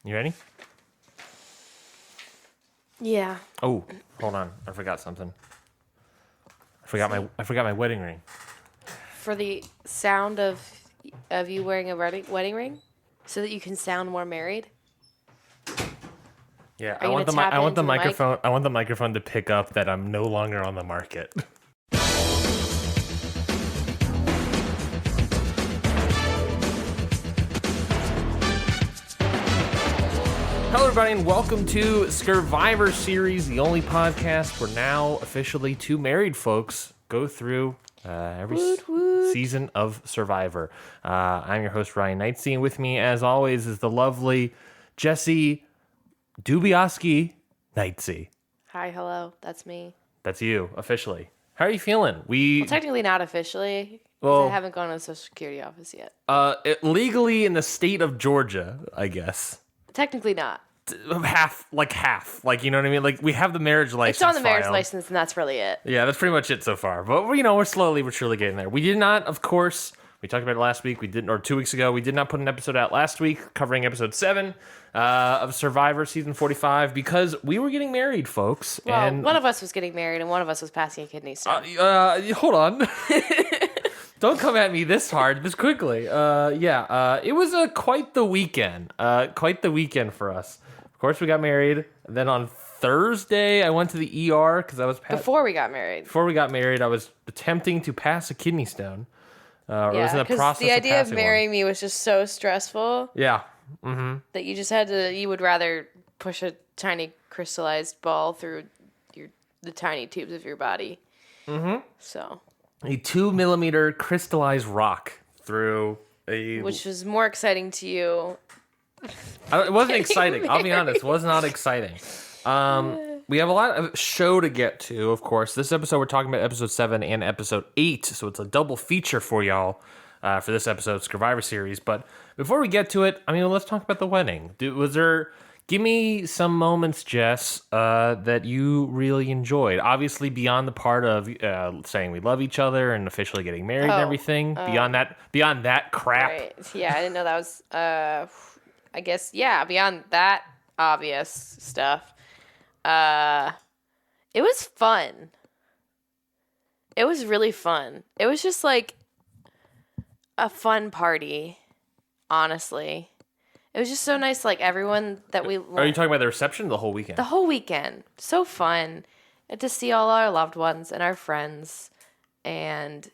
You ready? Yeah. Oh, hold on. I forgot something. I forgot my wedding ring. For the sound of you wearing a wedding ring, so that you can sound more married. Yeah, Are you gonna tap I want the into the mic? microphone. I want the microphone to pick up that I'm no longer on the market. Hello, everybody, and welcome to Scurvivor series, the only podcast where now officially two married folks go through every season of Survivor. I'm your host, Ryan Knightsey, and with me, as always, is the lovely Jessie Dubioski Knightsey. Hi, hello, that's me. That's you, officially. How are you feeling? Well, technically not officially, because I haven't gone to the Social Security office yet. Legally in the state of Georgia, I guess. Technically not. Half. Like, you know what I mean? Like, we have the marriage license. It's on the marriage filed. license, and that's really it. Yeah, that's pretty much it so far. But, we're slowly but surely getting there. We did not, of course, we talked about it last week, or 2 weeks ago, we did not put an episode out last week covering episode 7 of Survivor season 45 because we were getting married, folks. Well, and one of us was getting married, and one of us was passing a kidney stone. Hold on. Don't come at me this hard, this quickly. It was quite the weekend. Quite the weekend for us. Of course, we got married. And then on Thursday, I went to the ER because I was Before we got married. Before we got married, I was attempting to pass a kidney stone. Yeah, because the idea of marrying me was just so stressful. Yeah. Mm-hmm. That you would rather push a tiny crystallized ball through the tiny tubes of your body. Mm-hmm. So. A 2mm crystallized rock through a... Which was more exciting to you. It wasn't exciting. I'll be honest. It was not exciting. We have a lot of show to get to, of course. This episode, we're talking about episode 7 and episode 8. So it's a double feature for y'all for this episode of Scurvivor series. But before we get to it, let's talk about the wedding. Give me some moments, Jess, that you really enjoyed. Obviously, beyond the part of saying we love each other and officially getting married and everything. Beyond that crap. Right. Yeah, I didn't know that was. I guess beyond that obvious stuff. It was fun. It was really fun. It was just like a fun party, honestly. It was just so nice, like everyone that we... Are you talking about the reception or the whole weekend? The whole weekend. So fun. And to see all our loved ones and our friends. And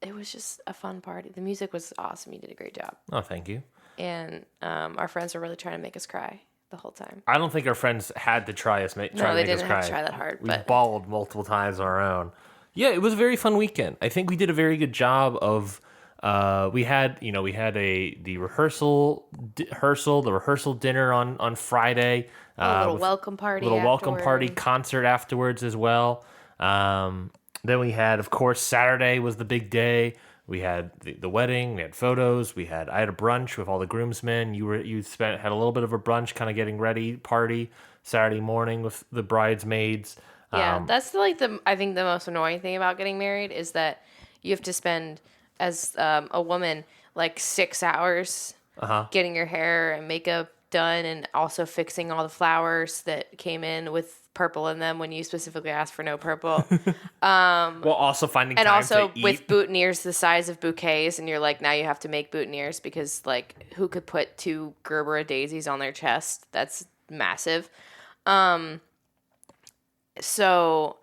it was just a fun party. The music was awesome. You did a great job. Oh, thank you. And our friends were really trying to make us cry the whole time. I don't think our friends had to try to make us cry. No, they didn't have to try that hard. We bawled multiple times on our own. Yeah, it was a very fun weekend. I think we did a very good job of... we had the rehearsal dinner on Friday. A little welcome party. Welcome party concert afterwards as well. Then we had, of course, Saturday was the big day. We had the wedding. We had photos. I had a brunch with all the groomsmen. You had a little bit of a brunch, kind of getting ready party Saturday morning with the bridesmaids. Yeah, that's I think the most annoying thing about getting married is that you have to spend, as a woman, like 6 hours getting your hair and makeup done and also fixing all the flowers that came in with purple in them when you specifically asked for no purple. Well, also finding time to eat. And also with boutonnieres the size of bouquets, and you're like, now you have to make boutonnieres because, like, who could put 2 Gerber daisies on their chest? That's massive. So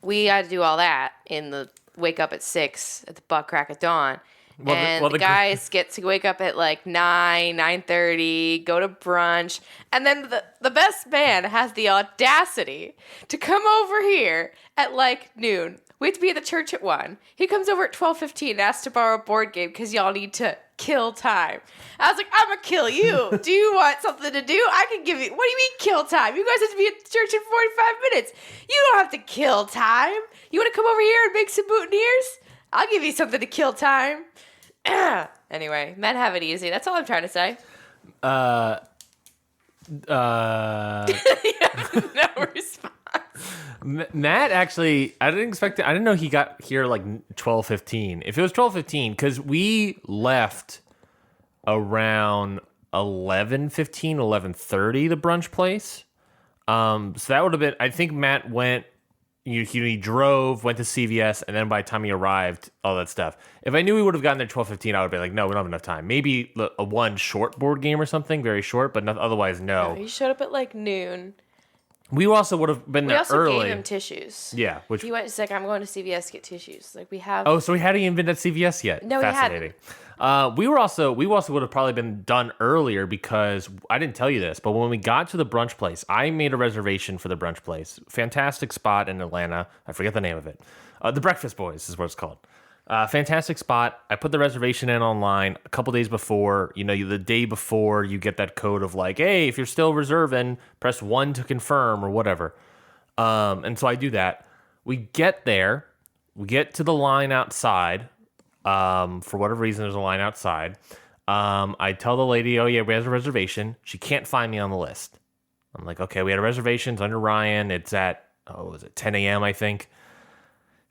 we had to do all that in the wake up at 6 at the butt crack of dawn. The guys get to wake up at like 9:30, go to brunch. And then the best man has the audacity to come over here at like noon. We have to be at the church at 1. He comes over at 12:15 and asks to borrow a board game because y'all need to kill time. I was like, I'm going to kill you. Do you want something to do? I can give you... What do you mean kill time? You guys have to be at the church in 45 minutes. You don't have to kill time. You want to come over here and make some boutonnieres? I'll give you something to kill time. Anyway, men have it easy. That's all I'm trying to say. No response. Matt actually, I didn't expect it. I didn't know he got here like 12:15. If it was 12:15, because we left around 11:15, 11:30, the brunch place. So that would have been, I think Matt went, he drove, went to CVS, and then by the time he arrived, all that stuff. If I knew we would have gotten there 12:15, I would be like, no, we don't have enough time. Maybe a one short board game or something, very short, but otherwise, no. He showed up at like noon. We also would have been there early. We also gave him tissues. Yeah. He went, he's like, I'm going to CVS to get tissues. Like, we have... Oh, so we hadn't even been at CVS yet. No, Fascinating. We also would have probably been done earlier because I didn't tell you this, but when we got to the brunch place, I made a reservation for the brunch place. Fantastic spot in Atlanta. I forget the name of it. The Breakfast Boys is what it's called. Fantastic spot. I put the reservation in online a couple days before. The day before, you get that code of like, hey, if you're still reserving, press 1 to confirm or whatever. And so I do that. We get there. We get to the line outside. For whatever reason, there's a line outside. I tell the lady, oh, yeah, we have a reservation. She can't find me on the list. I'm like, okay, we had a reservation. It's under Ryan. It's at, 10 a.m., I think.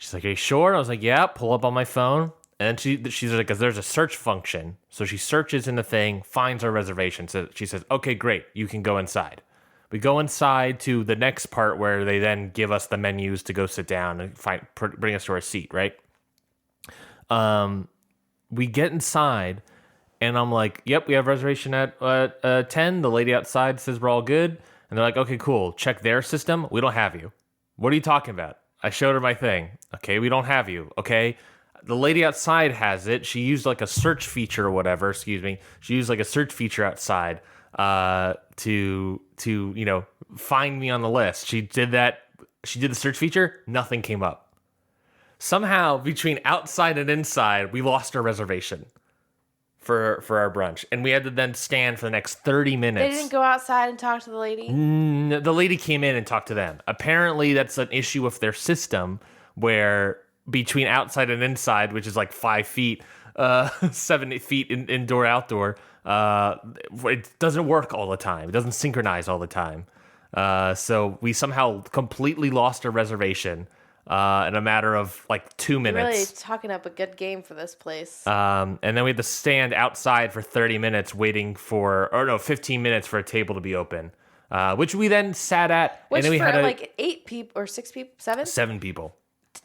She's like, are you sure? I was like, yeah, pull up on my phone. And she's like, because there's a search function. So she searches in the thing, finds our reservation. So she says, okay, great. You can go inside. We go inside to the next part where they then give us the menus to go sit down and bring us to our seat, right? We get inside and I'm like, yep, we have reservation at 10. The lady outside says we're all good. And they're like, okay, cool. Check their system. We don't have you. What are you talking about? I showed her my thing. Okay, we don't have you. Okay. The lady outside has it. She used like a search feature or whatever. Excuse me. She used like a search feature outside to find me on the list. She did that. She did the search feature. Nothing came up. Somehow between outside and inside, we lost our reservation for our brunch, and we had to then stand for the next 30 minutes. They didn't go outside and talk to the lady? The lady came in and talked to them. Apparently, that's an issue with their system where between outside and inside, which is like 5 feet, 7 feet indoor, outdoor, it doesn't work all the time. It doesn't synchronize all the time. So we somehow completely lost our reservation in a matter of like 2 minutes. You're really talking up a good game for this place. And then we had to stand outside for 30 minutes waiting 15 minutes for a table to be open, which we then sat at. Which and then we had like 8 people or 6 people, 7? 7 people.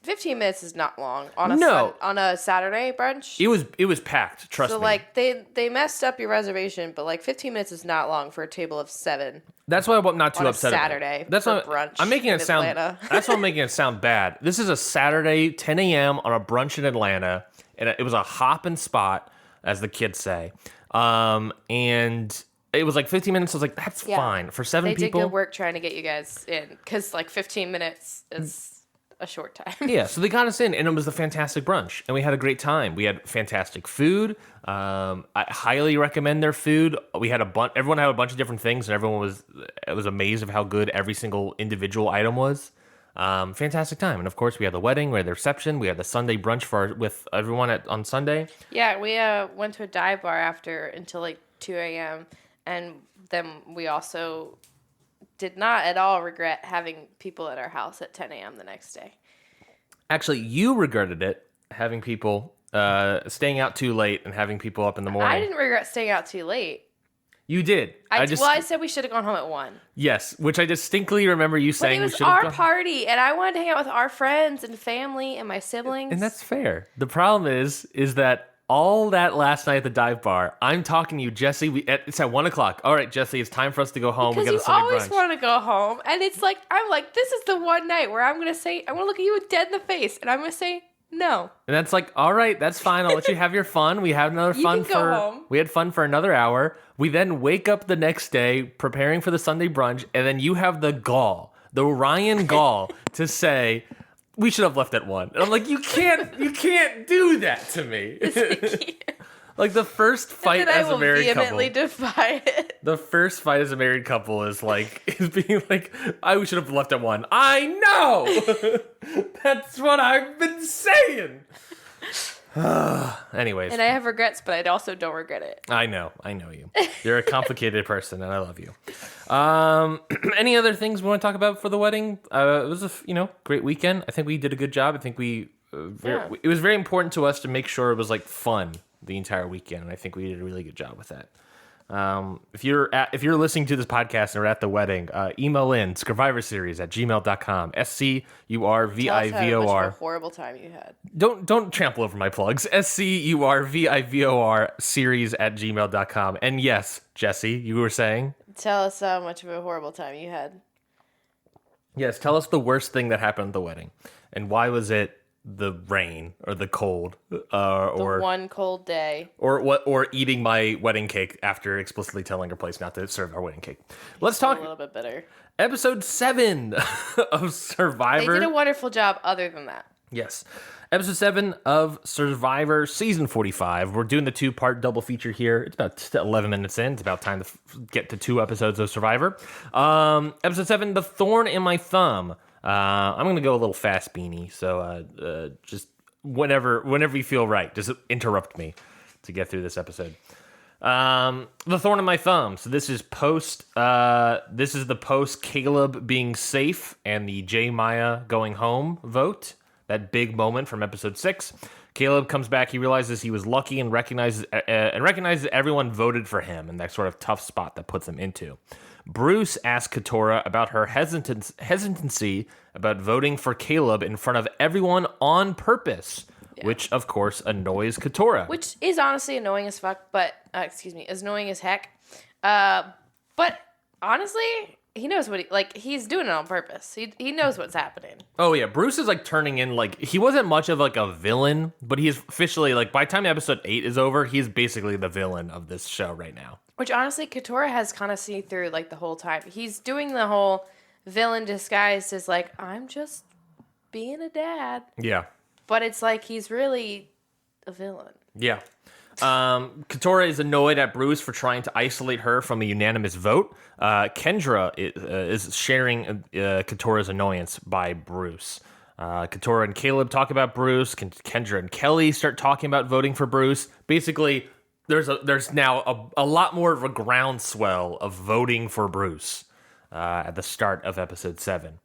15 minutes is not long on a Saturday brunch. It was packed. Trust me. So like they messed up your reservation, but like 15 minutes is not long for a table of 7. That's why I'm not too upset. Saturday. That's why brunch. I'm making it sound. That's why I'm making it sound bad. This is a Saturday, 10 a.m. on a brunch in Atlanta, and it was a hopping spot, as the kids say. And it was like 15 minutes. I was like, that's fine for 7 people. They did good work trying to get you guys in, because like 15 minutes is a short time. Yeah, so they got us in, and it was a fantastic brunch, and we had a great time. We had fantastic food. I highly recommend their food. We had everyone had a bunch of different things, and everyone was amazed of how good every single individual item was. Fantastic time, and of course we had the wedding, we had the reception, we had the Sunday brunch with everyone on Sunday. Yeah, we went to a dive bar after until like 2 a.m. and then we also did not at all regret having people at our house at 10 a.m. the next day. Actually, you regretted it, having people staying out too late and having people up in the morning. I didn't regret staying out too late. You did. I said we should have gone home at 1. Yes, which I distinctly remember you saying we should have gone. It was our party, and I wanted to hang out with our friends and family and my siblings. And that's fair. The problem is that all that last night at the dive bar, I'm talking to you, Jessie. It's at 1 o'clock. All right, Jessie, it's time for us to go home. Because we got a Sunday brunch. You always want to go home, and it's like I'm like, this is the one night where I'm gonna look at you dead in the face, and I'm gonna say no. And that's like, all right, that's fine. I'll let you have your fun. We had another fun go home. We had fun for another hour. We then wake up the next day preparing for the Sunday brunch, and then you have the Ryan gall to say, we should have left at 1. And I'm like, you can't do that to me. Like the first fight as a married couple. I will vehemently defy it. The first fight as a married couple is being like, I should have left at 1. I know. That's what I've been saying. Anyways. And I have regrets, but I also don't regret it. I know you. You're a complicated person, and I love you. Any other things we want to talk about for the wedding? It was a great weekend. I think we did a good job. I think it was very important to us to make sure it was like fun the entire weekend, and I think we did a really good job with that. If you're listening to this podcast and are at the wedding, email in scurvivorseries@gmail.com. SCURVIVOR. Tell us how much of a horrible time you had. Don't trample over my plugs. SCURVIVOR series@gmail.com. And yes, Jessie, you were saying? Tell us how much of a horrible time you had. Yes, tell us the worst thing that happened at the wedding. And why was it the rain or the cold? Or one cold day. Or eating my wedding cake after explicitly telling her place not to serve our wedding cake. Let's talk a little bit bitter. Episode 7 of Survivor. They did a wonderful job other than that. Yes. Episode 7 of Survivor, Season 45. We're doing the 2-part double feature here. It's about 11 minutes in. It's about time to get to 2 episodes of Survivor. Episode 7, The Thorn in My Thumb. I'm going to go a little fast, Beanie. So just whenever you feel right, just interrupt me to get through this episode. The Thorn in My Thumb. So this is the post Caleb being safe and the J Maya going home vote. That big moment from episode 6. Caleb comes back. He realizes he was lucky and recognizes everyone voted for him in that sort of tough spot that puts him into. Bruce asks Katora about her hesitancy about voting for Caleb in front of everyone on purpose, which of course annoys Katora. Which is honestly annoying as fuck, but annoying as heck. But honestly, he knows he's doing it on purpose. He knows what's happening. Oh yeah, Bruce is turning in he wasn't much of a villain, but he's officially by the time episode 8 is over, he's basically the villain of this show right now. Which honestly, Katora has kind of seen through the whole time. He's doing the whole villain disguised as I'm just being a dad. Yeah. But it's he's really a villain. Yeah. Katora is annoyed at Bruce for trying to isolate her from a unanimous vote. Kendra is sharing Katora's annoyance by Bruce. Katora and Caleb talk about Bruce. Kendra and Kelly start talking about voting for Bruce. Basically, there's now a lot more of a groundswell of voting for Bruce at the start of episode 7.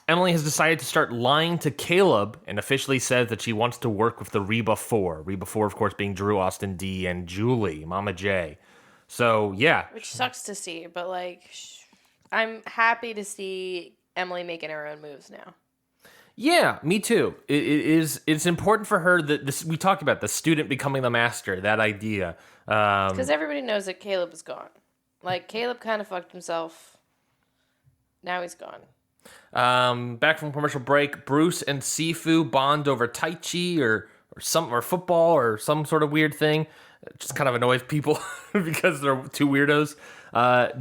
Emily has decided to start lying to Caleb and officially says that she wants to work with the Reba 4. Reba 4, of course, being Drew, Austin D, and Julie, Mama J. So, yeah. Which sucks to see, but, I'm happy to see Emily making her own moves now. Yeah, me too. It's important for her that we talked about the student becoming the master, that idea. Because everybody knows that Caleb is gone. Caleb kind of fucked himself. Now he's gone. Back from commercial break, Bruce and Sifu bond over Tai Chi or football or some sort of weird thing. It just kind of annoys people because they're two weirdos.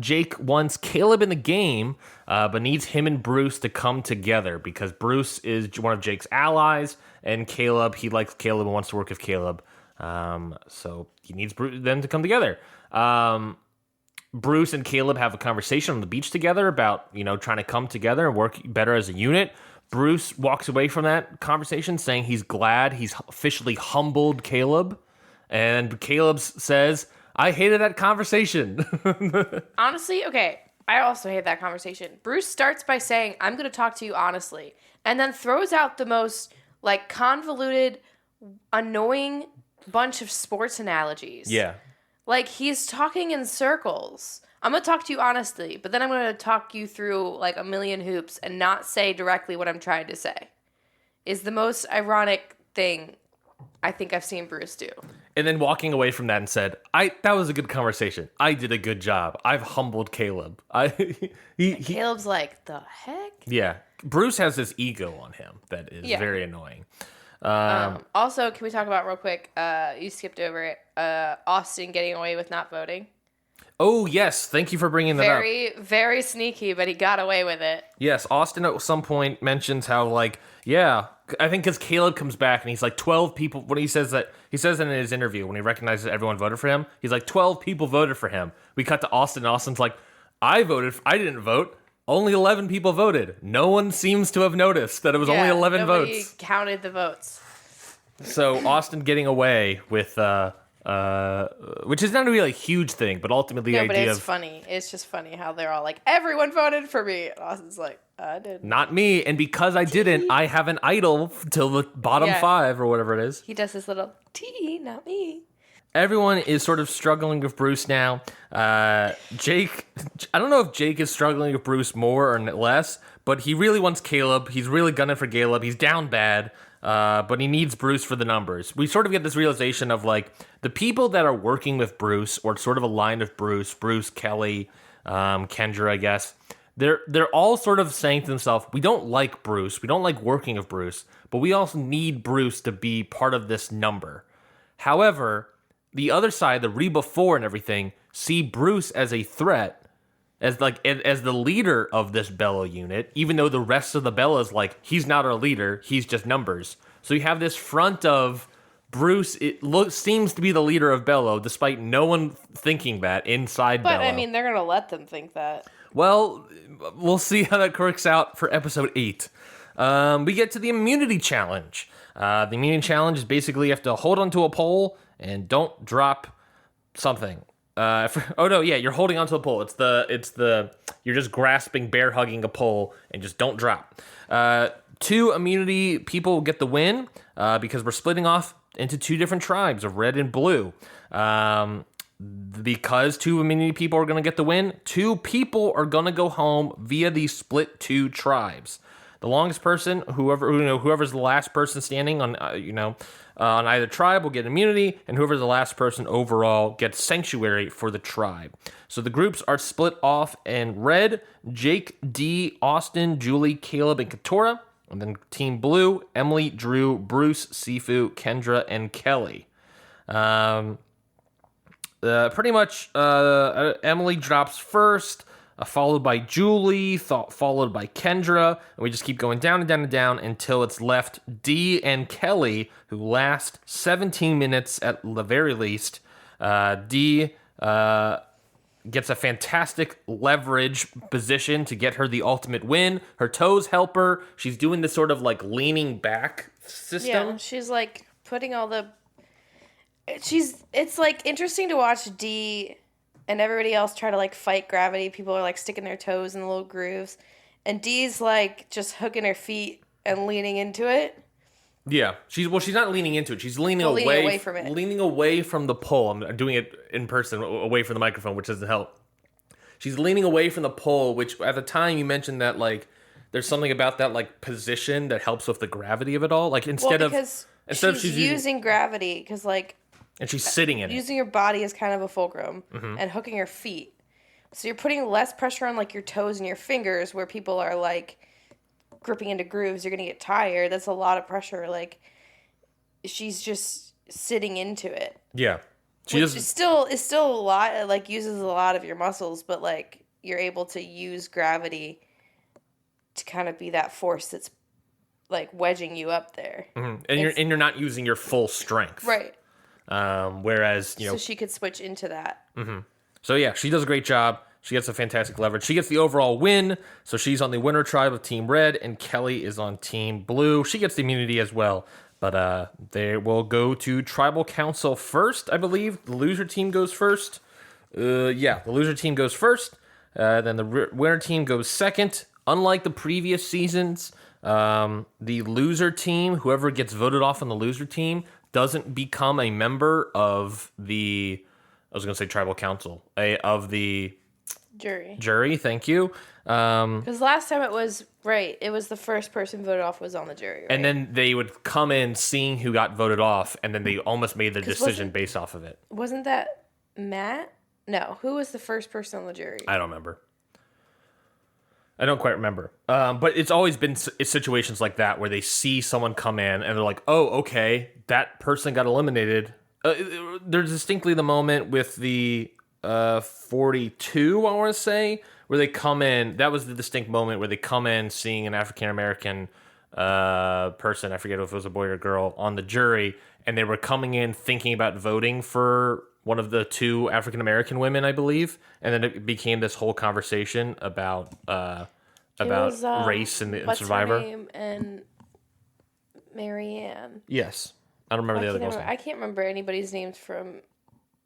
Jake wants Caleb in the game, but needs him and Bruce to come together because Bruce is one of Jake's allies, and he likes Caleb and wants to work with Caleb. So he needs them to come together. Bruce and Caleb have a conversation on the beach together about, trying to come together and work better as a unit. Bruce walks away from that conversation saying he's glad he's officially humbled Caleb. And Caleb says, I hated that conversation. Honestly, okay, I also hate that conversation. Bruce starts by saying, I'm going to talk to you honestly, and then throws out the most, convoluted, annoying bunch of sports analogies. Yeah. He's talking in circles. I'm going to talk to you honestly, but then I'm going to talk you through, a million hoops and not say directly what I'm trying to say. Is the most ironic thing I think I've seen Bruce do. And then walking away from that and said, that was a good conversation. I did a good job. I've humbled Caleb. Caleb's the heck? Yeah. Bruce has this ego on him that is very annoying. Also, can we talk about real quick, you skipped over it, Austin getting away with not voting. Oh, yes. Thank you for bringing that up. Very, very sneaky, but he got away with it. Yes, Austin at some point mentions how, I think because Caleb comes back and he's 12 people, when he says that in his interview, when he recognizes everyone voted for him, he's 12 people voted for him. We cut to Austin, and Austin's I didn't vote. Only 11 people voted. No one seems to have noticed that it was only 11 votes. Nobody counted the votes. So Austin getting away with, which is not really a huge thing, but ultimately the idea it's funny. It's just funny how they're all everyone voted for me. And Austin's I didn't. Not me. And because I didn't, I have an idol till the bottom 5 or whatever it is. He does this little tee, not me. everyone is sort of struggling with Bruce now. Jake, I don't know if Jake is struggling with Bruce more or less, but he really wants Caleb. He's really gunning for Caleb. He's down bad, but he needs Bruce for the numbers. We sort of get this realization of like the people that are working with Bruce or sort of aligned with Bruce, Kelly, Kendra, I guess. They're all sort of saying to themselves, we don't like Bruce. We don't like working with Bruce, but we also need Bruce to be part of this number. However, the other side, the Reba 4 and everything, see Bruce as a threat, as the leader of this Bella unit, even though the rest of the Bellas, like, he's not our leader, he's just numbers. So you have this front of Bruce, seems to be the leader of Bella, despite no one thinking that inside Bella. But, I mean, they're going to let them think that. Well, we'll see how that works out for episode 8. We get to the immunity challenge. The immunity challenge is basically you have to hold onto a pole and don't drop something. You're holding onto a pole. It's the you're just grasping, bear hugging a pole and just don't drop. 2 immunity people get the win because we're splitting off into 2 different tribes of red and blue. Because 2 immunity people are going to get the win, 2 people are going to go home via these split 2 tribes. The longest person, whoever's the last person standing on either tribe will get immunity, and whoever's the last person overall gets sanctuary for the tribe. So the groups are split off in red: Jake, Dee, Austin, Julie, Caleb, and Katora. And then Team Blue: Emily, Drew, Bruce, Sifu, Kendra, and Kelly. Pretty much, Emily drops first, followed by Julie, followed by Kendra, and we just keep going down and down and down until it's left Dee and Kelly, who last 17 minutes at the very least. Dee gets a fantastic leverage position to get her the ultimate win. Her toes help her. She's doing this sort of like leaning back system. Yeah, she's like putting all the... It's like interesting to watch Dee and everybody else try to like fight gravity. People are like sticking their toes in the little grooves, and Dee's like just hooking her feet and leaning into it. Yeah, she's not leaning into it. She's leaning away from it. Leaning away from the pole. I'm doing it in person, away from the microphone, which doesn't help. She's leaning away from the pole, which at the time you mentioned that like there's something about that like position that helps with the gravity of it all. Like instead of she's using gravity because like. And she's sitting in using your body as kind of a fulcrum and hooking your feet. So you're putting less pressure on like your toes and your fingers where people are like gripping into grooves. You're going to get tired. That's a lot of pressure. Like she's just sitting into it. Yeah. It's still a lot. It like uses a lot of your muscles, but like you're able to use gravity to kind of be that force that's like wedging you up there. Mm-hmm. And you're not using your full strength. Right. Whereas, so she could switch into that. Mm-hmm. So yeah, she does a great job. She gets a fantastic leverage. She gets the overall win. So she's on the winner tribe of Team Red, and Kelly is on Team Blue. She gets the immunity as well. But they will go to Tribal Council first, I believe. The loser team goes first. The loser team goes first. Then the winner team goes second. Unlike the previous seasons, the loser team, whoever gets voted off on the loser team, doesn't become a member of the, I was going to say tribal council, of the jury. Thank you. Because last time it was the first person voted off was on the jury, right? And then they would come in seeing who got voted off, and then they almost made their decision based off of it. Wasn't that Matt? No, who was the first person on the jury? I don't remember. I don't quite remember. But it's always been situations like that where they see someone come in and they're like, oh, okay, that person got eliminated. There's distinctly the moment with the 42, I want to say, where they come in. That was the distinct moment where they come in seeing an African-American person, I forget if it was a boy or a girl, on the jury, and they were coming in thinking about voting for one of the 2 African-American women, I believe, and then it became this whole conversation about race and Survivor. What's her name? And Marianne. Yes. I don't remember the other girl's name. I can't remember anybody's names from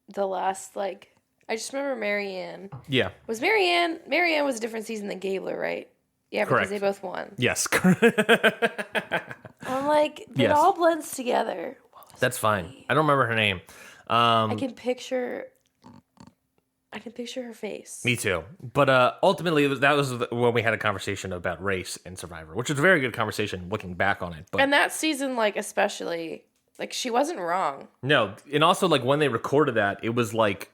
the last, like... I just remember Marianne. Yeah. Was Marianne was a different season than Gabler, right? Yeah, correct. Because they both won. Yes. I'm like, it all blends together. That's fine. I don't remember her name. I can picture her face. Me too. But ultimately, that was when we had a conversation about race in Survivor, which was a very good conversation looking back on it. But and that season, like, especially, like, she wasn't wrong. No, and also, like, when they recorded that, it was like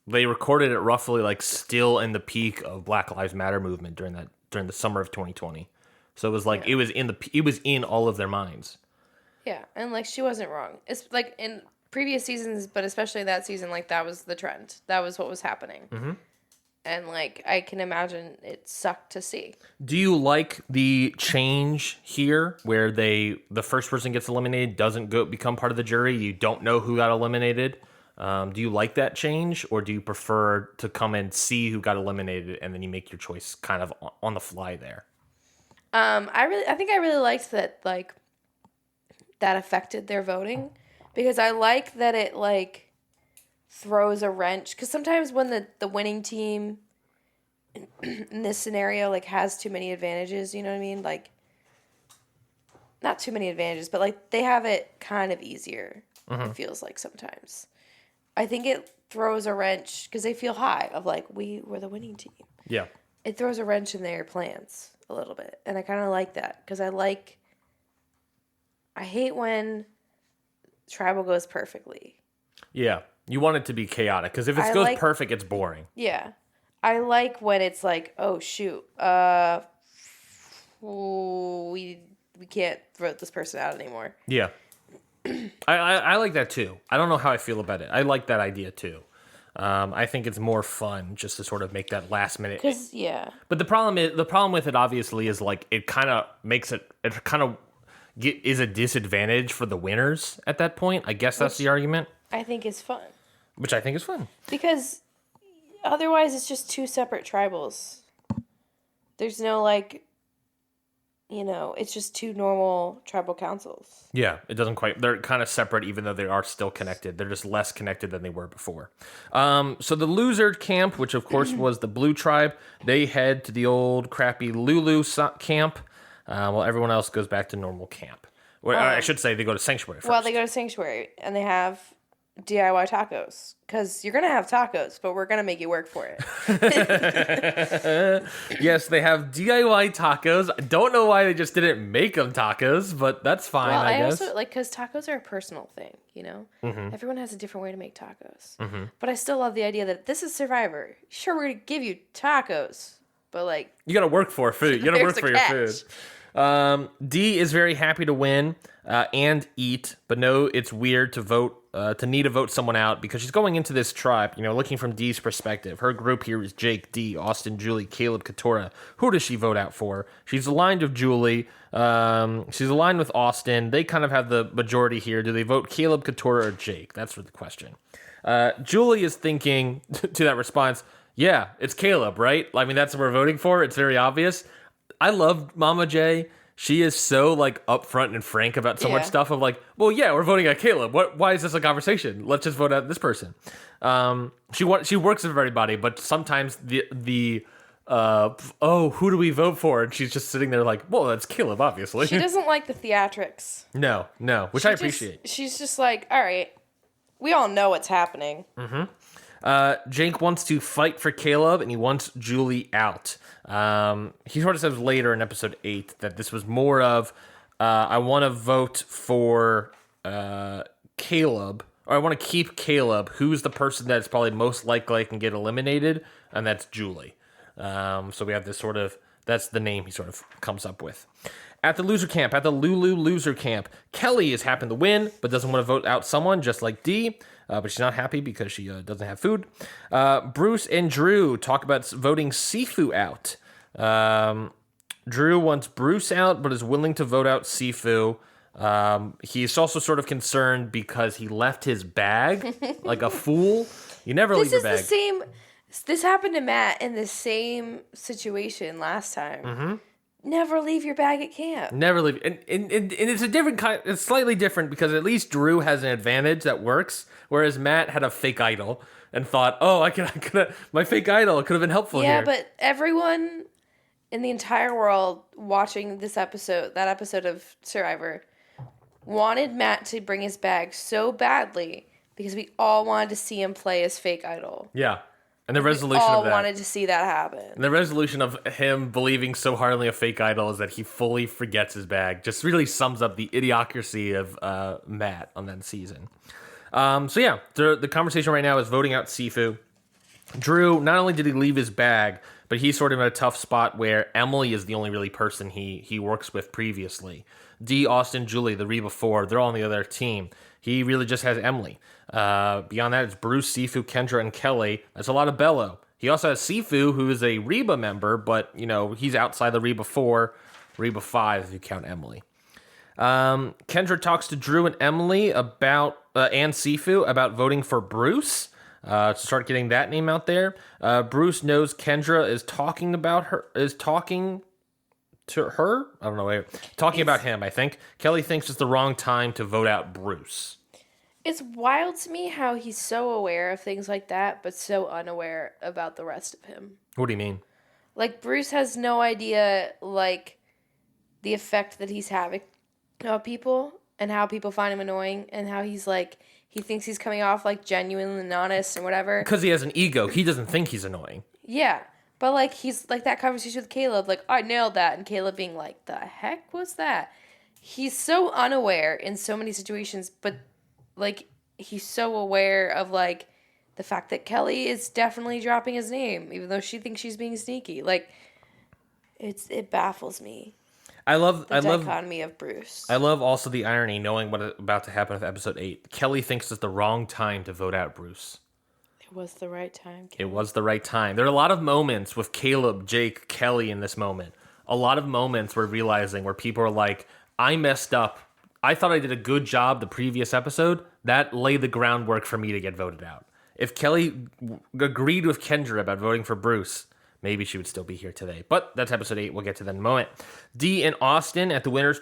they recorded it roughly like still in the peak of Black Lives Matter movement during the summer of 2020. So it was like it was in all of their minds. Yeah, and like she wasn't wrong. It's like in previous seasons, but especially that season, like that was the trend. That was what was happening. Mm-hmm. And like I can imagine it sucked to see. Do you like the change here where the first person gets eliminated doesn't become part of the jury? You don't know who got eliminated. Do you like that change, or do you prefer to come and see who got eliminated and then you make your choice kind of on the fly there? I think I really liked that, like, that affected their voting, because I like that it, like, throws a wrench, because sometimes when the winning team in this scenario, like, has too many advantages, you know what I mean? Like, not too many advantages, but, like, they have it kind of easier, it feels like sometimes. I think it throws a wrench, because they feel high of, like, we were the winning team. Yeah. It throws a wrench in their plans a little bit. And I kind of like that, because I hate when tribal goes perfectly. Yeah. You want it to be chaotic, because if it goes perfect, it's boring. Yeah. I like when it's like, oh, shoot. We can't vote this person out anymore. Yeah. I like that too. I don't know how I feel about it. I like that idea too. I think it's more fun just to sort of make that last minute. Yeah. But the problem with it obviously is like it kind of makes it kind of is a disadvantage for the winners at that point. I guess that's the argument. I think is fun. Which I think is fun. Because otherwise it's just two separate tribals. There's no like, it's just two normal tribal councils. Yeah, it doesn't quite. They're kind of separate, even though they are still connected. They're just less connected than they were before. So the loser camp, which of course was the blue tribe, they head to the old crappy Lulu camp, while everyone else goes back to normal camp. I should say they go to Sanctuary first. Well, they go to Sanctuary, and they have DIY tacos, because you're gonna have tacos, but we're gonna make you work for it. Yes, they have DIY tacos. I don't know why they just didn't make them tacos, but that's fine. Well, I guess. Also like, because tacos are a personal thing, Mm-hmm. Everyone has a different way to make tacos. Mm-hmm. But I still love the idea that this is Survivor. Sure, we're gonna give you tacos, but like you gotta work for food. You gotta work for your food. D is very happy to win and eat, but no, it's weird to vote. To need to vote someone out because she's going into this tribe, looking from Dee's perspective. Her group here is Jake, Dee, Austin, Julie, Caleb, Katora. Who does she vote out for? She's aligned with Julie. She's aligned with Austin. They kind of have the majority here. Do they vote Caleb, Katora, or Jake? That's the question. Julie is thinking to that response, yeah, it's Caleb, right? I mean, that's what we're voting for. It's very obvious. I love Mama J. She is so like upfront and frank about so much stuff of like, well, yeah, we're voting at Caleb. Why is this a conversation? Let's just vote out this person. She works with everybody, but sometimes who do we vote for? And she's just sitting there like, well, that's Caleb, obviously. She doesn't like the theatrics. No, which I appreciate. She's just like, all right, we all know what's happening. Mm-hmm. Jake wants to fight for Caleb, and he wants Julie out. He sort of says later in episode 8 that this was more of, I want to vote for Caleb, or I want to keep Caleb, who's the person that's probably most likely can get eliminated, and that's Julie. So we have this sort of, that's the name he sort of comes up with. At the loser camp, at the Lulu loser camp, Kelly is happy to win, but doesn't want to vote out someone, just like Dee. But she's not happy because she doesn't have food. Bruce and Drew talk about voting Sifu out. Drew wants Bruce out, but is willing to vote out Sifu. He's also sort of concerned because he left his bag like a fool. You never leave your bag. This happened to Matt in the same situation last time. Mm-hmm. Never leave your bag at camp. Never leave. And it's a different kind. It's slightly different because at least Drew has an advantage that works, whereas Matt had a fake idol and thought, oh, my fake idol could have been helpful here. Yeah, but everyone in the entire world watching that episode of Survivor, wanted Matt to bring his bag so badly because we all wanted to see him play his fake idol. Yeah. And the resolution we all of that. wanted to see that happen. And the resolution of him believing so hardly a fake idol is that he fully forgets his bag. Just really sums up the idiocracy of Matt on that season. The conversation right now is voting out Sifu. Drew, not only did he leave his bag, but he's sort of in a tough spot where Emily is the only really person he works with previously. Dee, Austin, Julie, the Reba 4, they're all on the other team. He really just has Emily. Beyond that, it's Bruce, Sifu, Kendra, and Kelly. That's a lot of Bello. He also has Sifu, who is a Reba member, but, he's outside the Reba 4, Reba 5, if you count Emily. Kendra talks to Drew and Emily about, and Sifu, about voting for Bruce, to start getting that name out there. Bruce knows Kendra is talking to her. I don't know. Talking about him, I think. Kelly thinks it's the wrong time to vote out Bruce. It's wild to me how he's so aware of things like that, but so unaware about the rest of him. What do you mean? Like, Bruce has no idea, like, the effect that he's having on people and how people find him annoying and how he's, like, he thinks he's coming off, like, genuine and honest and whatever. Because he has an ego. He doesn't think he's annoying. Yeah. But, like, he's, like, that conversation with Caleb, like, I nailed that. And Caleb being like, the heck was that? He's so unaware in so many situations, but, like, he's so aware of, like, the fact that Kelly is definitely dropping his name, even though she thinks she's being sneaky. Like, it baffles me. I love the dichotomy of Bruce. I love also the irony, knowing what is about to happen with episode 8. Kelly thinks it's the wrong time to vote out Bruce. It was the right time, Caleb. It was the right time. There are a lot of moments with Caleb, Jake, Kelly in this moment. A lot of moments we're realizing where people are like, I messed up. I thought I did a good job the previous episode. That laid the groundwork for me to get voted out. If Kelly agreed with Kendra about voting for Bruce, maybe she would still be here today. But that's episode 8. We'll get to that in a moment. Dee and Austin at the winners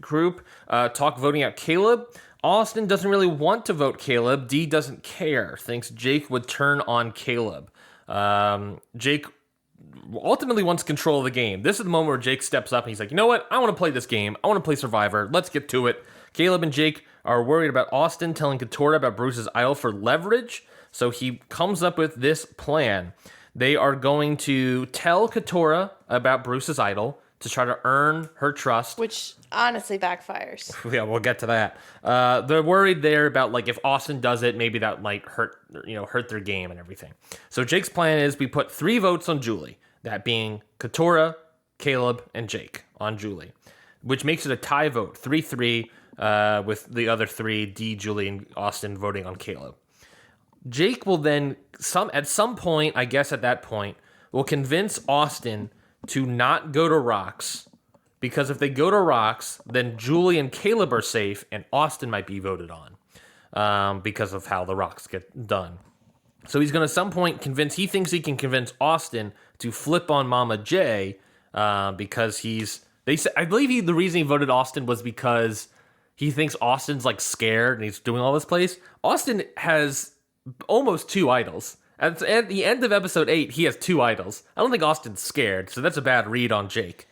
group talk voting out Caleb. Austin doesn't really want to vote Caleb. Dee doesn't care. Thinks Jake would turn on Caleb. Jake ultimately wants control of the game. This is the moment where Jake steps up and he's like, you know what? I want to play this game. I want to play Survivor. Let's get to it. Caleb and Jake are worried about Austin telling Katora about Bruce's idol for leverage. So he comes up with this plan. They are going to tell Katora about Bruce's idol to try to earn her trust. Which honestly backfires. Yeah, we'll get to that. They're worried there about, like, if Austin does it, maybe that might hurt their game and everything. So Jake's plan is we put 3 votes on Julie, that being Katora, Caleb, and Jake on Julie, which makes it a tie vote, 3-3, with the other 3, Dee, Julie, and Austin voting on Caleb. Jake will then, at some point, I guess at that point, will convince Austin to not go to Rocks, because if they go to Rocks, then Julie and Caleb are safe, and Austin might be voted on because of how the Rocks get done. So he's going to, at some point, he thinks he can convince Austin to flip on Mama J because I believe the reason he voted Austin was because he thinks Austin's, like, scared and he's doing all this place. Austin has almost 2 idols. At the end of episode 8, he has 2 idols. I don't think Austin's scared, so that's a bad read on Jake.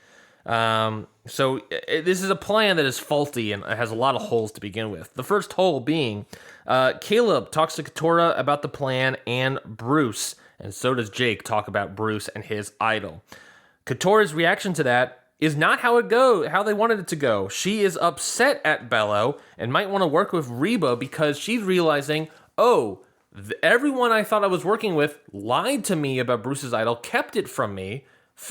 This is a plan that is faulty and has a lot of holes to begin with. The first hole being, Caleb talks to Katora about the plan and Bruce, and so does Jake talk about Bruce and his idol. Katora's reaction to that is not how they wanted it to go. She is upset at Bello and might want to work with Reba because she's realizing, everyone I thought I was working with lied to me about Bruce's idol, kept it from me.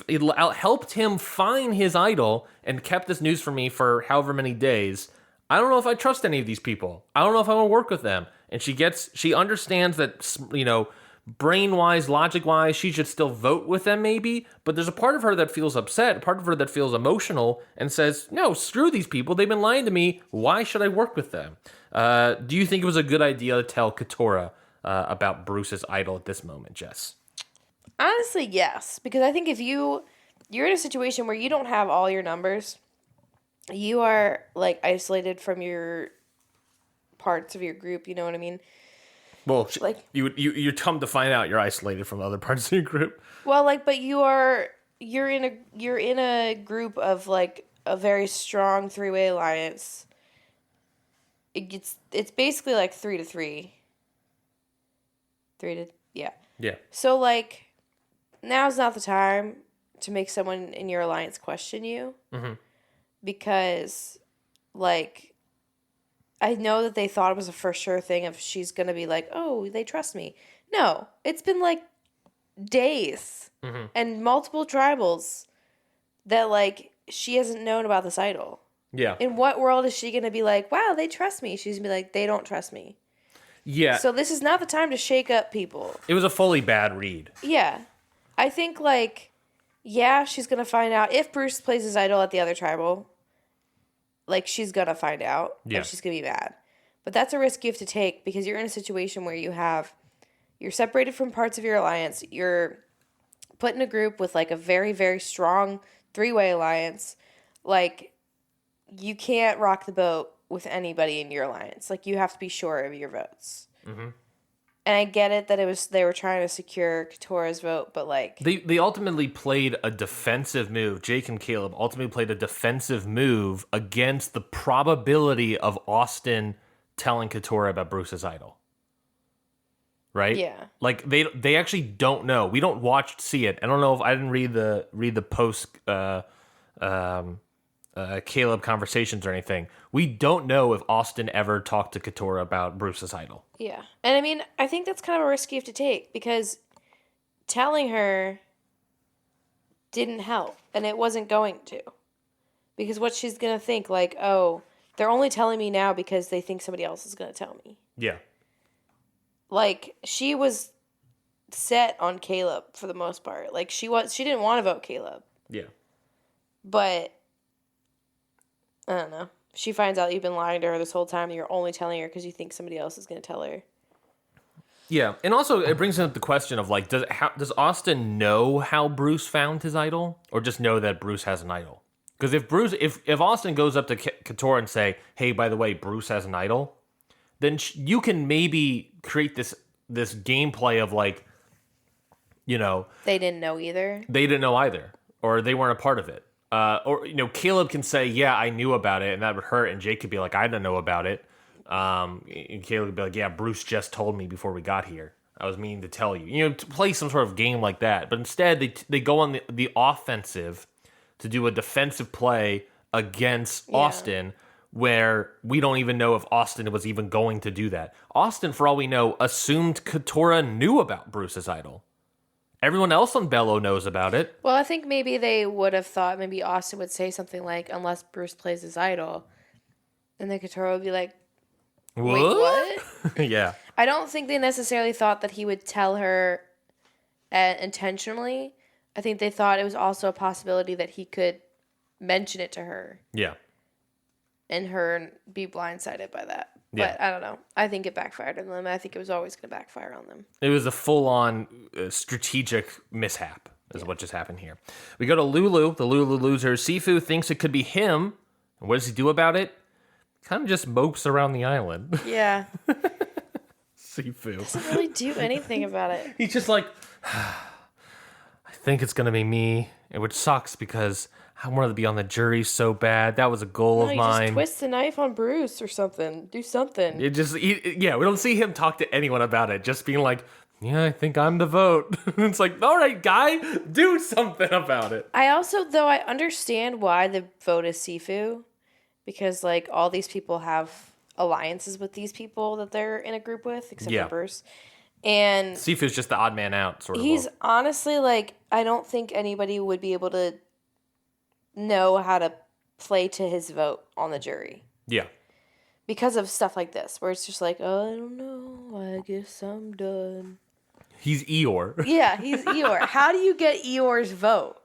It helped him find his idol and kept this news from me for however many days. I don't know if I trust any of these people. I don't know if I want to work with them. And she understands that, brain-wise, logic-wise, she should still vote with them maybe. But there's a part of her that feels upset, a part of her that feels emotional and says, no, screw these people. They've been lying to me. Why should I work with them? Do you think it was a good idea to tell Katora about Bruce's idol at this moment, Jess? Honestly, yes. Because I think if you're in a situation where you don't have all your numbers, you are, like, isolated from your parts of your group, you know what I mean? Well, like, you come to find out you're isolated from other parts of your group. Well, like, but you're in a group of, like, a very strong 3-way alliance. It's basically like 3-3. Yeah. Yeah. So, like, now's not the time to make someone in your alliance question you. Mm-hmm. Because, like, I know that they thought it was a for sure thing if she's going to be like, oh, they trust me. No, it's been, like, days and multiple tribals that, like, she hasn't known about this idol. Yeah. In what world is she going to be like, wow, they trust me? She's going to be like, they don't trust me. Yeah. So this is not the time to shake up people. It was a fully bad read. Yeah. I think, like, yeah, she's going to find out. If Bruce plays his idol at the other tribal, like, she's going to find out. Yeah. And she's going to be mad. But that's a risk you have to take because you're in a situation where you're separated from parts of your alliance. You're put in a group with, like, a very, very strong three-way alliance. Like, you can't rock the boat with anybody in your alliance. Like, you have to be sure of your votes. Mm-hmm. And I get it that they were trying to secure Katora's vote, but, like... They ultimately played a defensive move. Jake and Caleb ultimately played a defensive move against the probability of Austin telling Katora about Bruce's idol. Right? Yeah. Like, they actually don't know. We don't see it. I don't know if I didn't read the post Caleb conversations or anything. We don't know if Austin ever talked to Katora about Bruce's idol. Yeah. And I mean, I think that's kind of a risk you have to take because telling her didn't help and it wasn't going to. Because what she's going to think, like, oh, they're only telling me now because they think somebody else is going to tell me. Yeah. Like, she was set on Caleb for the most part. Like, she didn't want to vote Caleb. Yeah. But I don't know. She finds out you've been lying to her this whole time and you're only telling her because you think somebody else is going to tell her. Yeah, and also it brings up the question of, like, does Austin know how Bruce found his idol, or just know that Bruce has an idol? Because if Austin goes up to Katora and say, "Hey, by the way, Bruce has an idol," then you can maybe create this gameplay of, like, you know, they didn't know either. They didn't know either, or they weren't a part of it. Or, you know, Caleb can say, yeah, I knew about it, and that would hurt, and Jake could be like, I didn't know about it. And Caleb would be like, yeah, Bruce just told me before we got here. I was meaning to tell you. You know, to play some sort of game like that. But instead, they go on the offensive to do a defensive play against Austin, where we don't even know if Austin was even going to do that. Austin, for all we know, assumed Katora knew about Bruce's idol. Everyone else on Bello knows about it. Well, I think maybe they would have thought maybe Austin would say something like, unless Bruce plays his idol. And then Katora would be like, wait, what? Yeah. I don't think they necessarily thought that he would tell her intentionally. I think they thought it was also a possibility that he could mention it to her. Yeah. And her be blindsided by that. Yeah. But I don't know. I think it backfired on them. I think it was always going to backfire on them. It was a full-on strategic mishap is what just happened here. We go to Lulu, the Lulu loser. Sifu thinks it could be him. And what does he do about it? Kind of just mopes around the island. Yeah. Sifu. Doesn't really do anything about it. He's just like, I think it's going to be me, which sucks because I wanted to be on the jury so bad. That was a goal of mine. Just twist the knife on Bruce or something. Do something. We don't see him talk to anyone about it. Just being like, yeah, I think I'm the vote. It's like, all right, guy, do something about it. I also, though, I understand why the vote is Sifu. Because, like, all these people have alliances with these people that they're in a group with, except for Bruce. And Sifu's just the odd man out, sort of. He's honestly, like, I don't think anybody would be able to know how to play to his vote on the jury. Yeah. Because of stuff like this, where it's just like, oh, I don't know, I guess I'm done. He's Eeyore. Yeah, he's Eeyore. How do you get Eeyore's vote?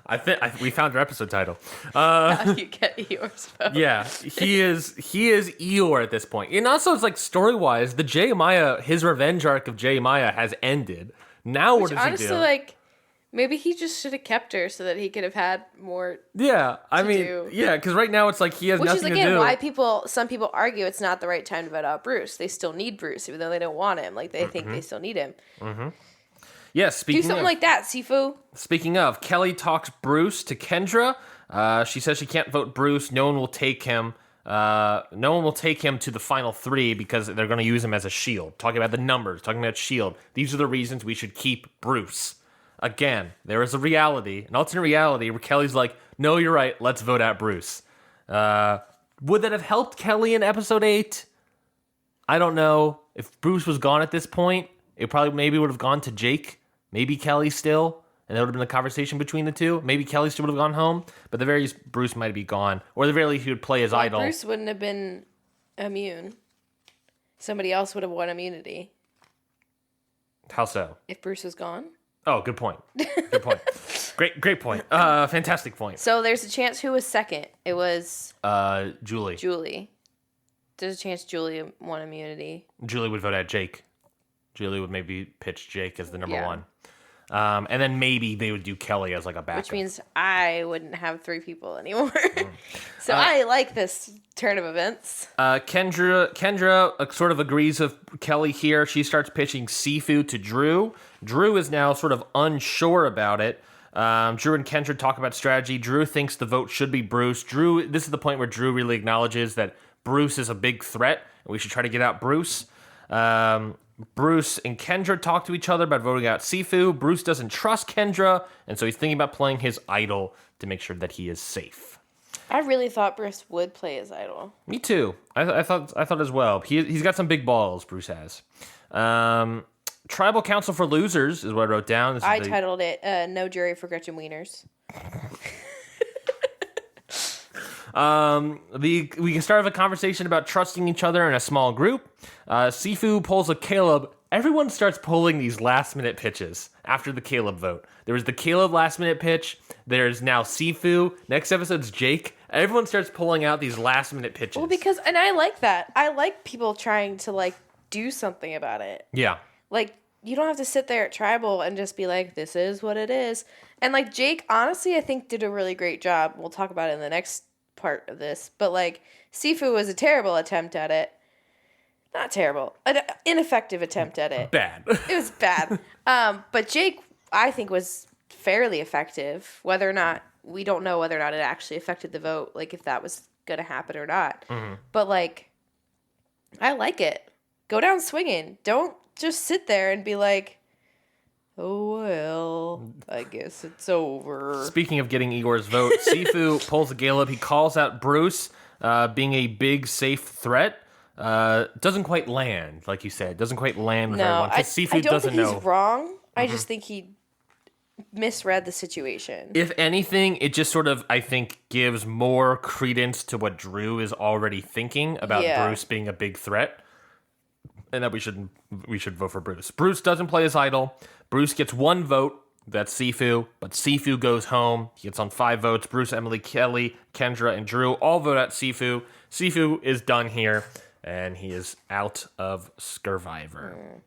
I think we found our episode title. How do you get Eeyore's vote? Yeah, he is Eeyore at this point. And also, it's like, story-wise, the Jeremiah, his revenge arc of Jeremiah has ended. Now what does he do? Honestly, like, maybe he just should have kept her so that he could have had more. Yeah, I mean, yeah, because right now it's like he has nothing to do. Which is, again, why some people argue it's not the right time to vote out Bruce. They still need Bruce, even though they don't want him. Like, they think they still need him. Mm-hmm. Yes, do something like that, Sifu. Speaking of, Kelly talks Bruce to Kendra. She says she can't vote Bruce. No one will take him. No one will take him to the final 3 because they're going to use him as a shield. Talking about the numbers, talking about shield. These are the reasons we should keep Bruce. Again, there is a reality, an alternate reality where Kelly's like, no, you're right, let's vote out Bruce. Would that have helped Kelly in episode 8? I don't know. If Bruce was gone at this point, it probably maybe would have gone to Jake, maybe Kelly still, and there would have been a conversation between the two. Maybe Kelly still would have gone home, but the very least, Bruce might be gone. Or the very least, he would play his idol. Bruce wouldn't have been immune. Somebody else would have won immunity. How so? If Bruce was gone. Oh, good point. Good point. Great point. Fantastic point. So there's a chance who was second. It was Julie. Julie. There's a chance Julie won immunity. Julie would vote out Jake. Julie would maybe pitch Jake as the number 1. And then maybe they would do Kelly as like a backup. Which means I wouldn't have 3 people anymore. So I like this turn of events. Kendra sort of agrees with Kelly here. She starts pitching Sifu to Drew. Drew is now sort of unsure about it. Drew and Kendra talk about strategy. Drew thinks the vote should be Bruce. This is the point where Drew really acknowledges that Bruce is a big threat, and we should try to get out Bruce. Bruce and Kendra talk to each other about voting out Sifu. Bruce doesn't trust Kendra, and so he's thinking about playing his idol to make sure that he is safe. I really thought Bruce would play his idol. Me too. I thought as well. He's got some big balls. Bruce has. Tribal Council for Losers is what I wrote down. I titled it "No Jury for Gretchen Wieners." We can start with a conversation about trusting each other in a small group. Sifu pulls a Caleb. Everyone starts pulling these last-minute pitches after the Caleb vote. There was the Caleb last-minute pitch. There's now Sifu. Next episode's Jake. Everyone starts pulling out these last-minute pitches. Well, and I like that. I like people trying to, like, do something about it. Yeah. Like, you don't have to sit there at Tribal and just be like, this is what it is. And, like, Jake, honestly, I think did a really great job. We'll talk about it in the next part of this. But, like, Sifu was a terrible attempt at it. Not terrible. An ineffective attempt at it. Bad. It was bad. But Jake, I think, was fairly effective. Whether or not, we don't know whether or not it actually affected the vote. Like, if that was going to happen or not. Mm-hmm. But, like, I like it. Go down swinging. Don't just sit there and be like, oh, well, I guess it's over. Speaking of getting Eeyore's vote, Sifu pulls a Caleb. He calls out Bruce being a big, safe threat. Doesn't quite land, like you said. Doesn't quite land with everyone. I don't think he's wrong. Mm-hmm. I just think he misread the situation. If anything, it just sort of, I think, gives more credence to what Drew is already thinking about Bruce being a big threat. And that we should vote for Bruce. Bruce doesn't play his idol. Bruce gets 1 vote. That's Sifu. But Sifu goes home. He gets on 5 votes. Bruce, Emily, Kelly, Kendra, and Drew all vote out Sifu. Sifu is done here. And he is out of Scurvivor.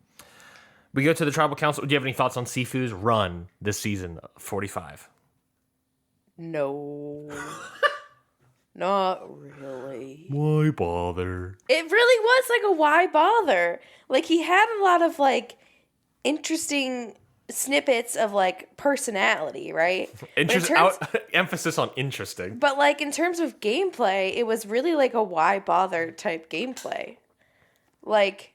We go to the Tribal Council. Do you have any thoughts on Sifu's run this season, 45? No. Not really. Why bother? It really was like a why bother. Like, he had a lot of, like, interesting snippets of, like, personality, right? Emphasis on interesting. But, like, in terms of gameplay, it was really like a why bother type gameplay. Like,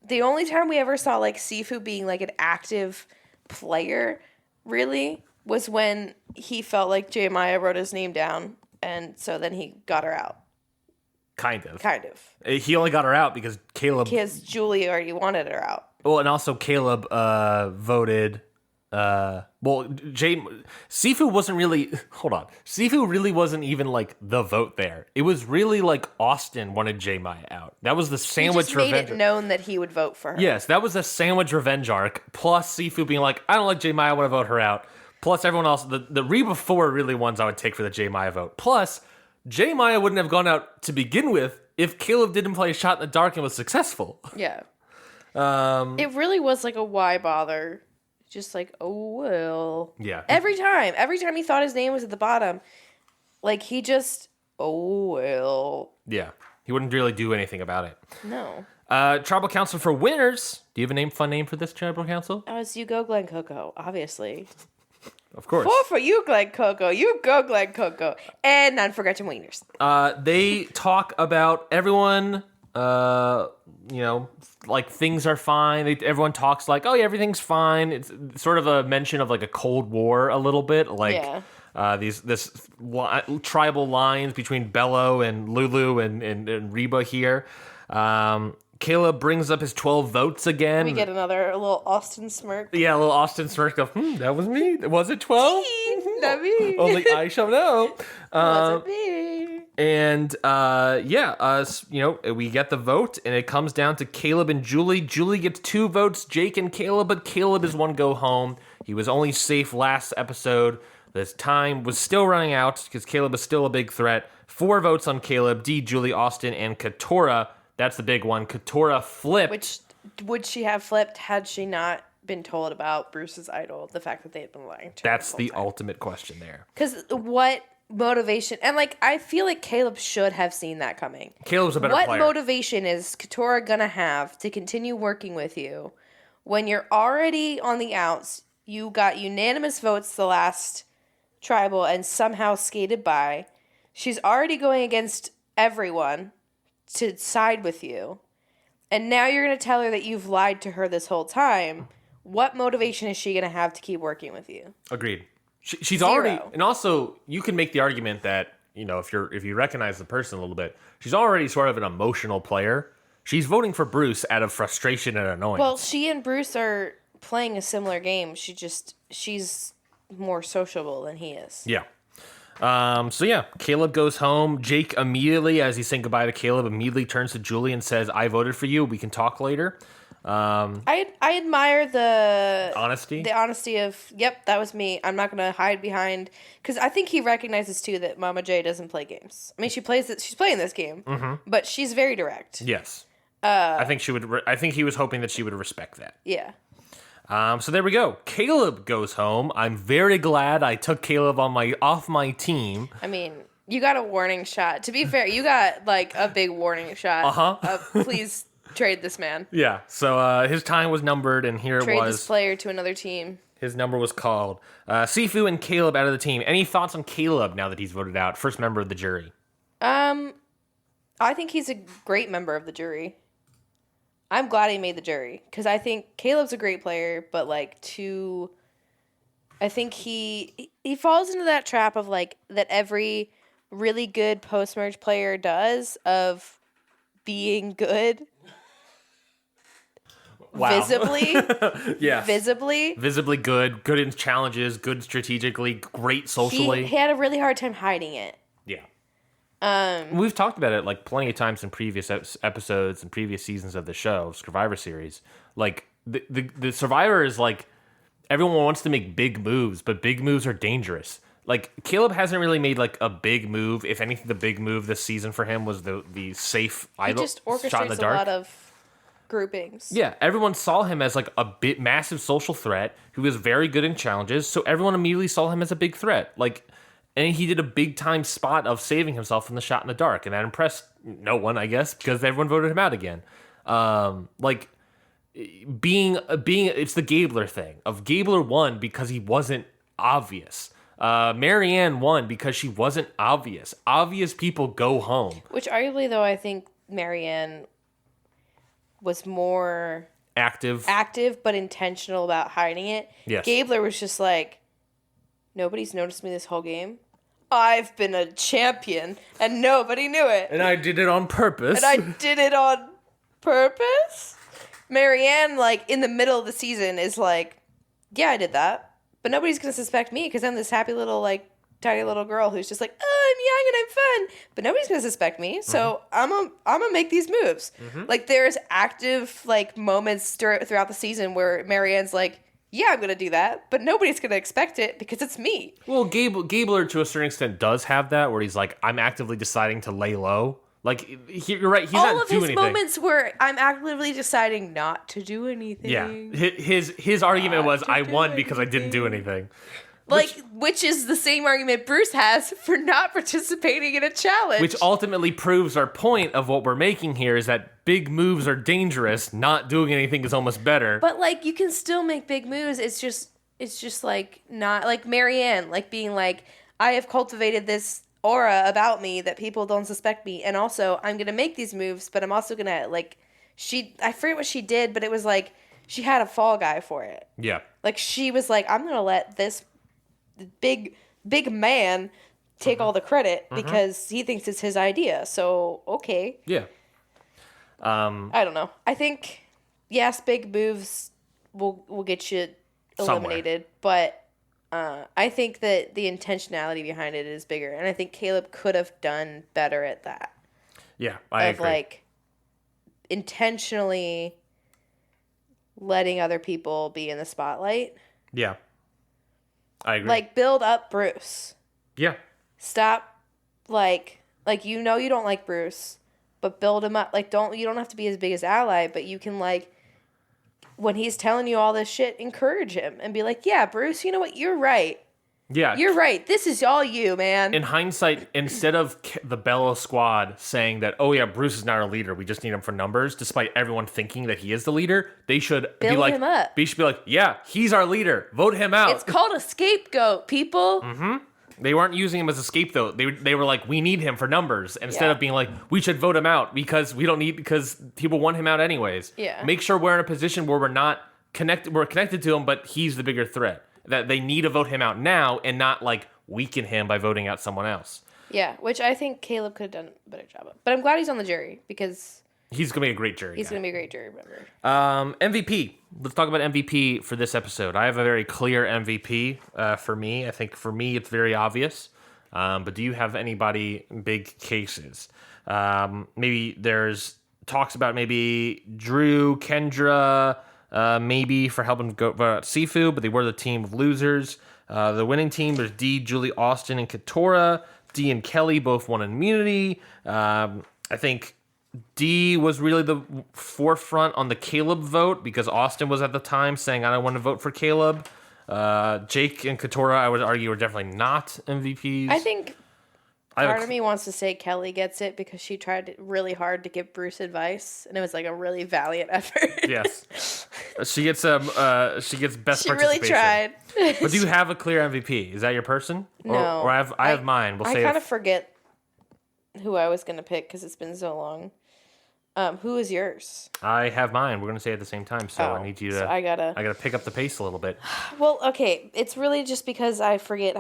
the only time we ever saw, like, Sifu being, like, an active player, really, was when he felt like J. Maya wrote his name down, and so then he got her out. Kind of. He only got her out because Julie already wanted her out. Well, and also Caleb voted. Sifu wasn't really. Hold on. Sifu really wasn't even like the vote there. It was really like Austin wanted J. Maya out. That was the sandwich revenge. He just made it known that he would vote for her. Yes, that was a sandwich revenge arc. Plus Sifu being like, I don't like J. Maya, I want to vote her out. Plus everyone else. The Reba 4 really ones I would take for the J. Maya vote. Plus, J. Maya wouldn't have gone out to begin with if Caleb didn't play a shot in the dark and was successful. Yeah. It really was like a why bother. Just like, oh, well. Yeah. Every time he thought his name was at the bottom, like, he just, oh, well. Yeah. He wouldn't really do anything about it. No. Tribal Council for Winners. Do you have a fun name for this Tribal Council? It's You Go Glen Coco, obviously. Of course. 4 for you, Glen Coco. You go, Glen Coco. And none for Gretchen Wieners. They talk about everyone, like things are fine. Everyone talks like, oh yeah, everything's fine. It's sort of a mention of like a Cold War a little bit. Like tribal lines between Bello and Lulu and Reba here. Caleb brings up his 12 votes again. We get a little Austin smirk. Yeah, a little Austin smirk of, that was me. Was it 12? Not me. Only I shall know. Was it me? And, we get the vote, and it comes down to Caleb and Julie. Julie gets 2 votes, Jake and Caleb, but Caleb is one go home. He was only safe last episode. This time was still running out because Caleb is still a big threat. 4 votes on Caleb, D, Julie, Austin, and Katora. That's the big one. Katora flipped. Which would she have flipped had she not been told about Bruce's idol, the fact that they had been lying to her? That's the ultimate question there. Because what motivation? And I feel like Caleb should have seen that coming. Caleb's a better player. What motivation is Katora gonna have to continue working with you when you're already on the outs? You got unanimous votes the last tribal and somehow skated by. She's already going against everyone to side with you, and now you're going to tell her that you've lied to her this whole time. What motivation is she going to have to keep working with you? Agreed. She's 0. already, and also you can make the argument that, if you recognize the person a little bit, she's already sort of an emotional player. She's voting for Bruce out of frustration and annoyance. Well, she and Bruce are playing a similar game. She's more sociable than he is. Yeah. Caleb goes home. Jake immediately, as he's saying goodbye to Caleb, immediately turns to Julie and says, I voted for you. We can talk later. I admire the honesty. The honesty of, yep, that was me. I'm not going to hide behind, because I think he recognizes too that Mama J doesn't play games. I mean, she's playing this game, but she's very direct. Yes. I think she would. I think he was hoping that she would respect that. Yeah. So there we go. Caleb goes home. I'm very glad I took Caleb off my team. I mean, you got a warning shot. To be fair, you got a big warning shot. Please trade this man. Yeah. So his time was numbered, and here trade it was. This player to another team. His number was called. Sifu and Caleb out of the team. Any thoughts on Caleb now that he's voted out? First member of the jury. I think he's a great member of the jury. I'm glad he made the jury, because I think Caleb's a great player, but I think he falls into that trap of that every really good post-merge player does, of being good. Wow. Visibly. Yes. Visibly good in challenges, good strategically, great socially. He had a really hard time hiding it. Yeah. We've talked about it plenty of times in previous episodes and previous seasons of the show, Scurvivor series. The Survivor is everyone wants to make big moves, but big moves are dangerous. Caleb hasn't really made a big move. If anything, the big move this season for him was the safe idol shot in the dark. He just orchestrates a lot of groupings. Yeah, everyone saw him as a bit massive social threat who was very good in challenges, so everyone immediately saw him as a big threat. And he did a big time spot of saving himself from the shot in the dark, and that impressed no one, I guess, because everyone voted him out again. It's the Gabler thing of Gabler won because he wasn't obvious. Marianne won because she wasn't obvious. Obvious people go home. Which arguably, though, I think Marianne was more active, but intentional about hiding it. Yes. Gabler was just nobody's noticed me this whole game. I've been a champion, and nobody knew it. And I did it on purpose. Marianne, in the middle of the season, is yeah, I did that. But nobody's going to suspect me, because I'm this happy little, tiny little girl who's just oh, I'm young and I'm fun. But nobody's going to suspect me, so I'm gonna make these moves. There's active, moments throughout the season where Marianne's yeah, I'm going to do that, but nobody's going to expect it because it's me. Well, Gabler, to a certain extent, does have that, where he's I'm actively deciding to lay low. You're right, he's not doing anything. All of his moments where I'm actively deciding not to do anything. Yeah, his argument was, I won because I didn't do anything. Which is the same argument Bruce has for not participating in a challenge. Which ultimately proves our point of what we're making here, is that big moves are dangerous. Not doing anything is almost better. But you can still make big moves. It's just it's just like not like Marianne, like being like, I have cultivated this aura about me that people don't suspect me, and also I'm gonna make these moves, but I'm also gonna like I forget what she did, but it was like she had a fall guy for it. Yeah. Like she was like, I'm gonna let this big man take all the credit because he thinks it's his idea. So okay. Yeah. I don't know. I think yes, big moves will get you eliminated, but I think that the intentionality behind it is bigger, and I think Caleb could have done better at that. Yeah, I agree. Like intentionally letting other people be in the spotlight. Yeah, I agree. Like build up Bruce. Yeah. Stop, like you don't like Bruce, but build him up. Like you don't have to be his biggest ally, but you can like. When he's telling you all this shit, encourage him and be like, yeah, Bruce, you know what? You're right. Yeah. You're right. This is all you, man. In hindsight, instead of the Bella squad saying that, oh yeah, Bruce is not our leader, we just need him for numbers, despite everyone thinking that he is the leader, they should build be like, him up. They should be like, yeah, he's our leader. Vote him out. It's called a scapegoat, people. Mm-hmm. They weren't using him as a scapegoat. They were like, we need him for numbers, instead of being like, we should vote him out because because people want him out anyways. Yeah. Make sure we're in a position where we're connected to him, but he's the bigger threat. That they need to vote him out now and not like weaken him by voting out someone else. Yeah, which I think Caleb could have done a better job of. But I'm glad he's on the jury because he's gonna be a great jury. He's gonna be a great jury member. MVP. Let's talk about MVP for this episode. I have a very clear MVP for me. I think for me it's very obvious. But do you have anybody big cases? Maybe there's talks about maybe Drew, Kendra. Maybe for helping vote out Sifu, but they were the team of losers. The winning team, there's D, Julie, Austin, and Katora. D and Kelly both won immunity. I think D was really the forefront on the Caleb vote because Austin was at the time saying, I don't want to vote for Caleb. Jake and Katora, I would argue, are definitely not MVPs. I think part of me wants to say Kelly gets it because she tried really hard to give Bruce advice, and it was like a really valiant effort. Yes, she gets best. She really tried. But do you have a clear MVP? Is that your person? No, or I have mine. I kind of forget who I was gonna pick because it's been so long. Who is yours? I have mine. We're gonna say it at the same time, so I need you to. So I gotta pick up the pace a little bit. Well, okay, it's really just because I forget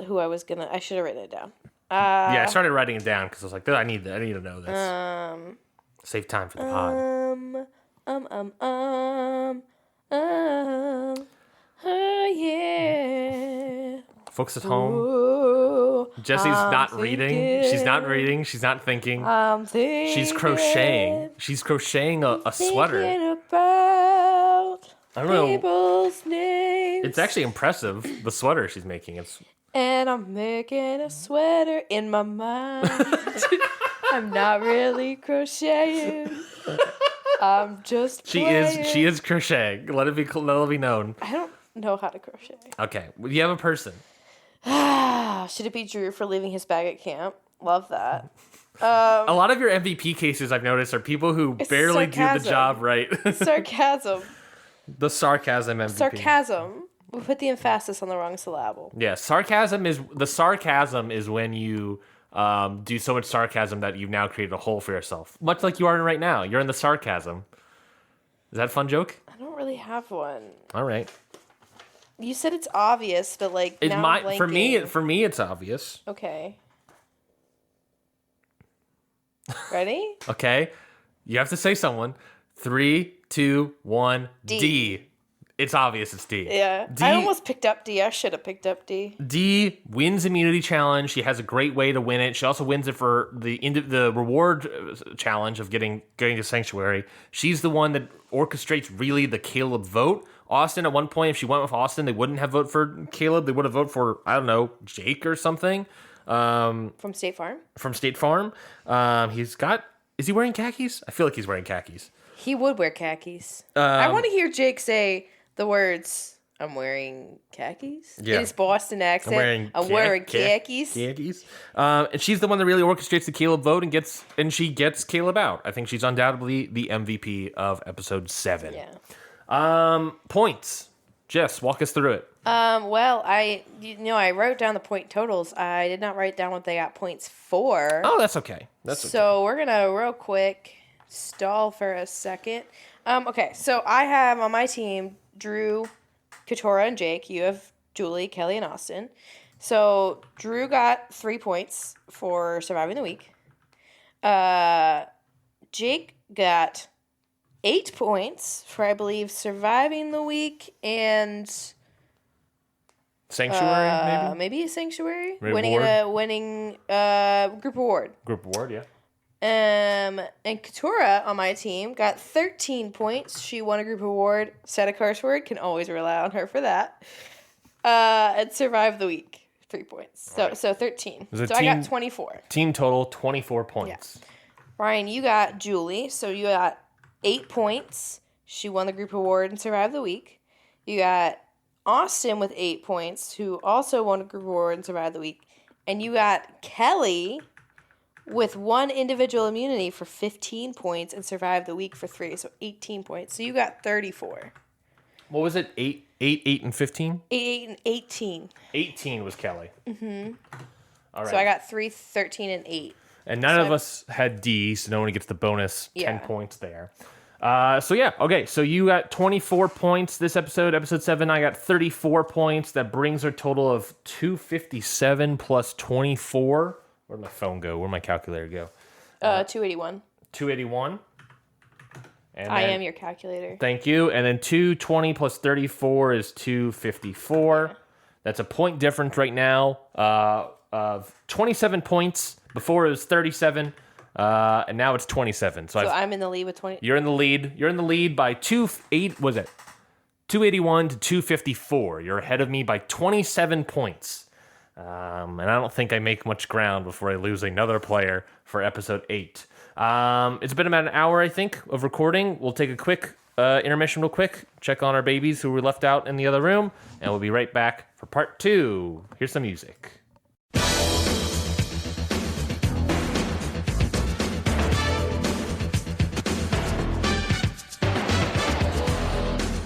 who I was gonna. I should have written it down. Yeah, I started writing it down because I was like, I need to know this. Save time for the pod. Yeah. Folks at home. Ooh, Jessie's not reading. She's not reading. She's not thinking. She's crocheting. She's crocheting a sweater. About I don't know. people's names. It's actually impressive, the sweater she's making. And I'm making a sweater in my mind. I'm not really crocheting. I'm just playing. She is crocheting. Let it be known. I don't know how to crochet. Okay, well, you have a person. Should it be Drew for leaving his bag at camp? Love that. A lot of your MVP cases I've noticed are people who barely do the job right. Sarcasm. The sarcasm MVP. Sarcasm. We put the emphasis on the wrong syllable. Yeah, sarcasm is when you do so much sarcasm that you've now created a hole for yourself. Much like you are right now. You're in the sarcasm. Is that a fun joke? I don't really have one. All right. You said it's obvious, but like for me it's obvious. Okay. Ready? Okay. You have to say someone. 3, 2, 1. D. It's obvious it's D. Yeah. I almost picked up D. I should have picked up D. D wins immunity challenge. She has a great way to win it. She also wins it for the reward challenge of getting to Sanctuary. She's the one that orchestrates really the Caleb vote. Austin, at one point, if she went with Austin, they wouldn't have voted for Caleb. They would have voted for, I don't know, Jake or something. From State Farm? From State Farm. Is he wearing khakis? I feel like he's wearing khakis. He would wear khakis. I want to hear Jake say the words, I'm wearing khakis. Yeah. In his Boston accent. I'm wearing khakis. Khakis. And she's the one that really orchestrates the Caleb vote and she gets Caleb out. I think she's undoubtedly the MVP of episode 7. Yeah. Points. Jess, walk us through it. Well, I wrote down the point totals. I did not write down what they got points for. Oh, that's okay. So we're gonna real quick stall for a second. Okay, so I have on my team Drew, Katora, and Jake. You have Julie, Kelly, and Austin. So Drew got 3 points for surviving the week. Jake got 8 points for, I believe, surviving the week and Sanctuary, maybe a Sanctuary, Reward. winning group award. Group award, yeah. And Katora on my team got 13 points. She won a group award. Said a curse word. Can always rely on her for that. And survived the week. 3 points. So 13. So I got 24. Team total 24 points. Yeah. Ryan, you got Julie. So you got 8 points. She won the group award and survived the week. You got Austin with 8 points, who also won a group award and survived the week. And you got Kelly with 1 individual immunity for 15 points and survived the week for 3, so 18 points. So you got 34. What was it? 8, and 15? 8, and 18. 18 was Kelly. Mm-hmm. All right. So I got 3, 13, and 8. And none of us had D, so no one gets the bonus 10 points there. Okay. So you got 24 points this episode. Episode 7, I got 34 points. That brings our total of 257 plus 24. Where'd my phone go? Where'd my calculator go? 281. 281. And I am your calculator. Thank you. And then 220 plus 34 is 254. That's a point difference right now of 27 points. Before it was 37, and now it's 27. So I'm in the lead with 20. You're in the lead. You're in the lead by 281 to 254. You're ahead of me by 27 points. And I don't think I make much ground before I lose another player for episode 8. It's been about an hour, I think, of recording. We'll take a quick intermission real quick, check on our babies who were left out in the other room, and we'll be right back for part 2. Here's some music.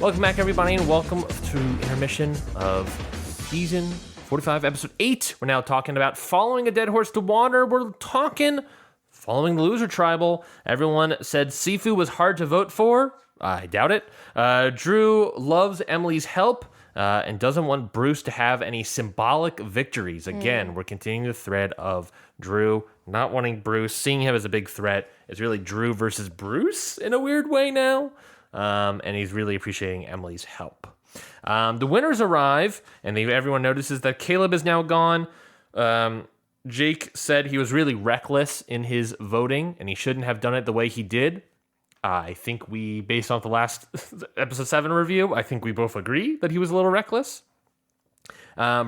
Welcome back, everybody, and welcome to intermission of season 45, episode 8. We're now talking about following a dead horse to water. We're talking following the loser tribal. Everyone said Sifu was hard to vote for. I doubt it. Drew loves Emily's help and doesn't want Bruce to have any symbolic victories. Again, we're continuing the thread of Drew not wanting Bruce, seeing him as a big threat. It's really Drew versus Bruce in a weird way now. And he's really appreciating Emily's help. The winners arrive, and everyone notices that Caleb is now gone. Jake said he was really reckless in his voting, and he shouldn't have done it the way he did. I think based off the last episode 7 review, I think we both agree that he was a little reckless.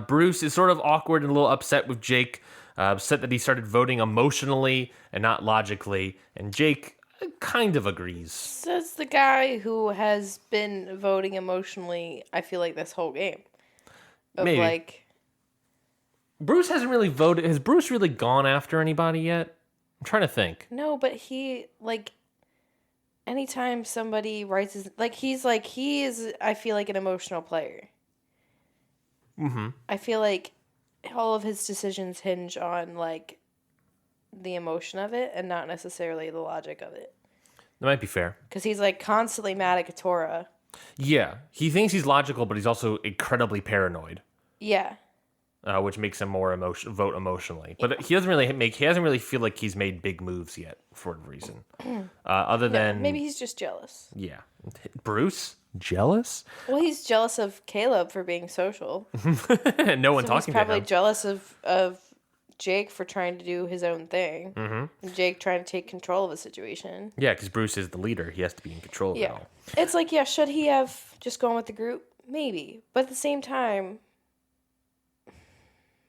Bruce is sort of awkward and a little upset with Jake, upset that he started voting emotionally and not logically, and Jake kind of agrees. Says the guy who has been voting emotionally, I feel like, this whole game. Maybe. Bruce hasn't really voted. Has Bruce really gone after anybody yet? I'm trying to think. No, but he, anytime somebody writes he is, I feel like, an emotional player. Mm-hmm. I feel like all of his decisions hinge on, the emotion of it and not necessarily the logic of it. That might be fair. Because he's constantly mad at Katora. Yeah, he thinks he's logical, but he's also incredibly paranoid. Yeah. Which makes him more vote emotionally. But he hasn't really feel like he's made big moves yet for whatever reason. Other than maybe he's just jealous. Yeah, Bruce jealous. Well, he's jealous of Caleb for being social. And no one talking to him. He's probably jealous of Jake for trying to do his own thing. Mm-hmm. And Jake trying to take control of the situation. Yeah, because Bruce is the leader. He has to be in control of it all. It's should he have just gone with the group? Maybe. But at the same time,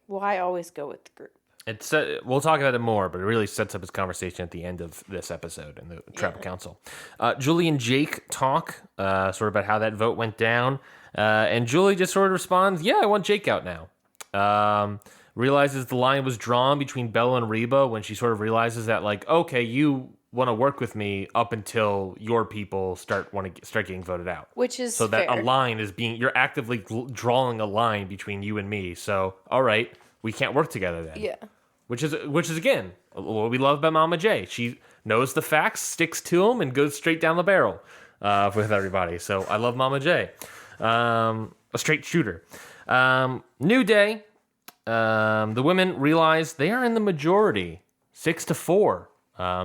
why always go with the group? We'll talk about it more, but it really sets up his conversation at the end of this episode in the Tribal Council. Julie and Jake talk sort of about how that vote went down. And Julie just sort of responds, yeah, I want Jake out now. Realizes the line was drawn between Bella and Reba when she sort of realizes that, okay, you want to work with me up until your people start getting voted out. Which is so that fair. a line is you're actively drawing a line between you and me. So all right, we can't work together then. Yeah. Which is again what we love about Mama J. She knows the facts, sticks to them, and goes straight down the barrel with everybody. So I love Mama J. A straight shooter. New day. The women realize they are in the majority, 6-4.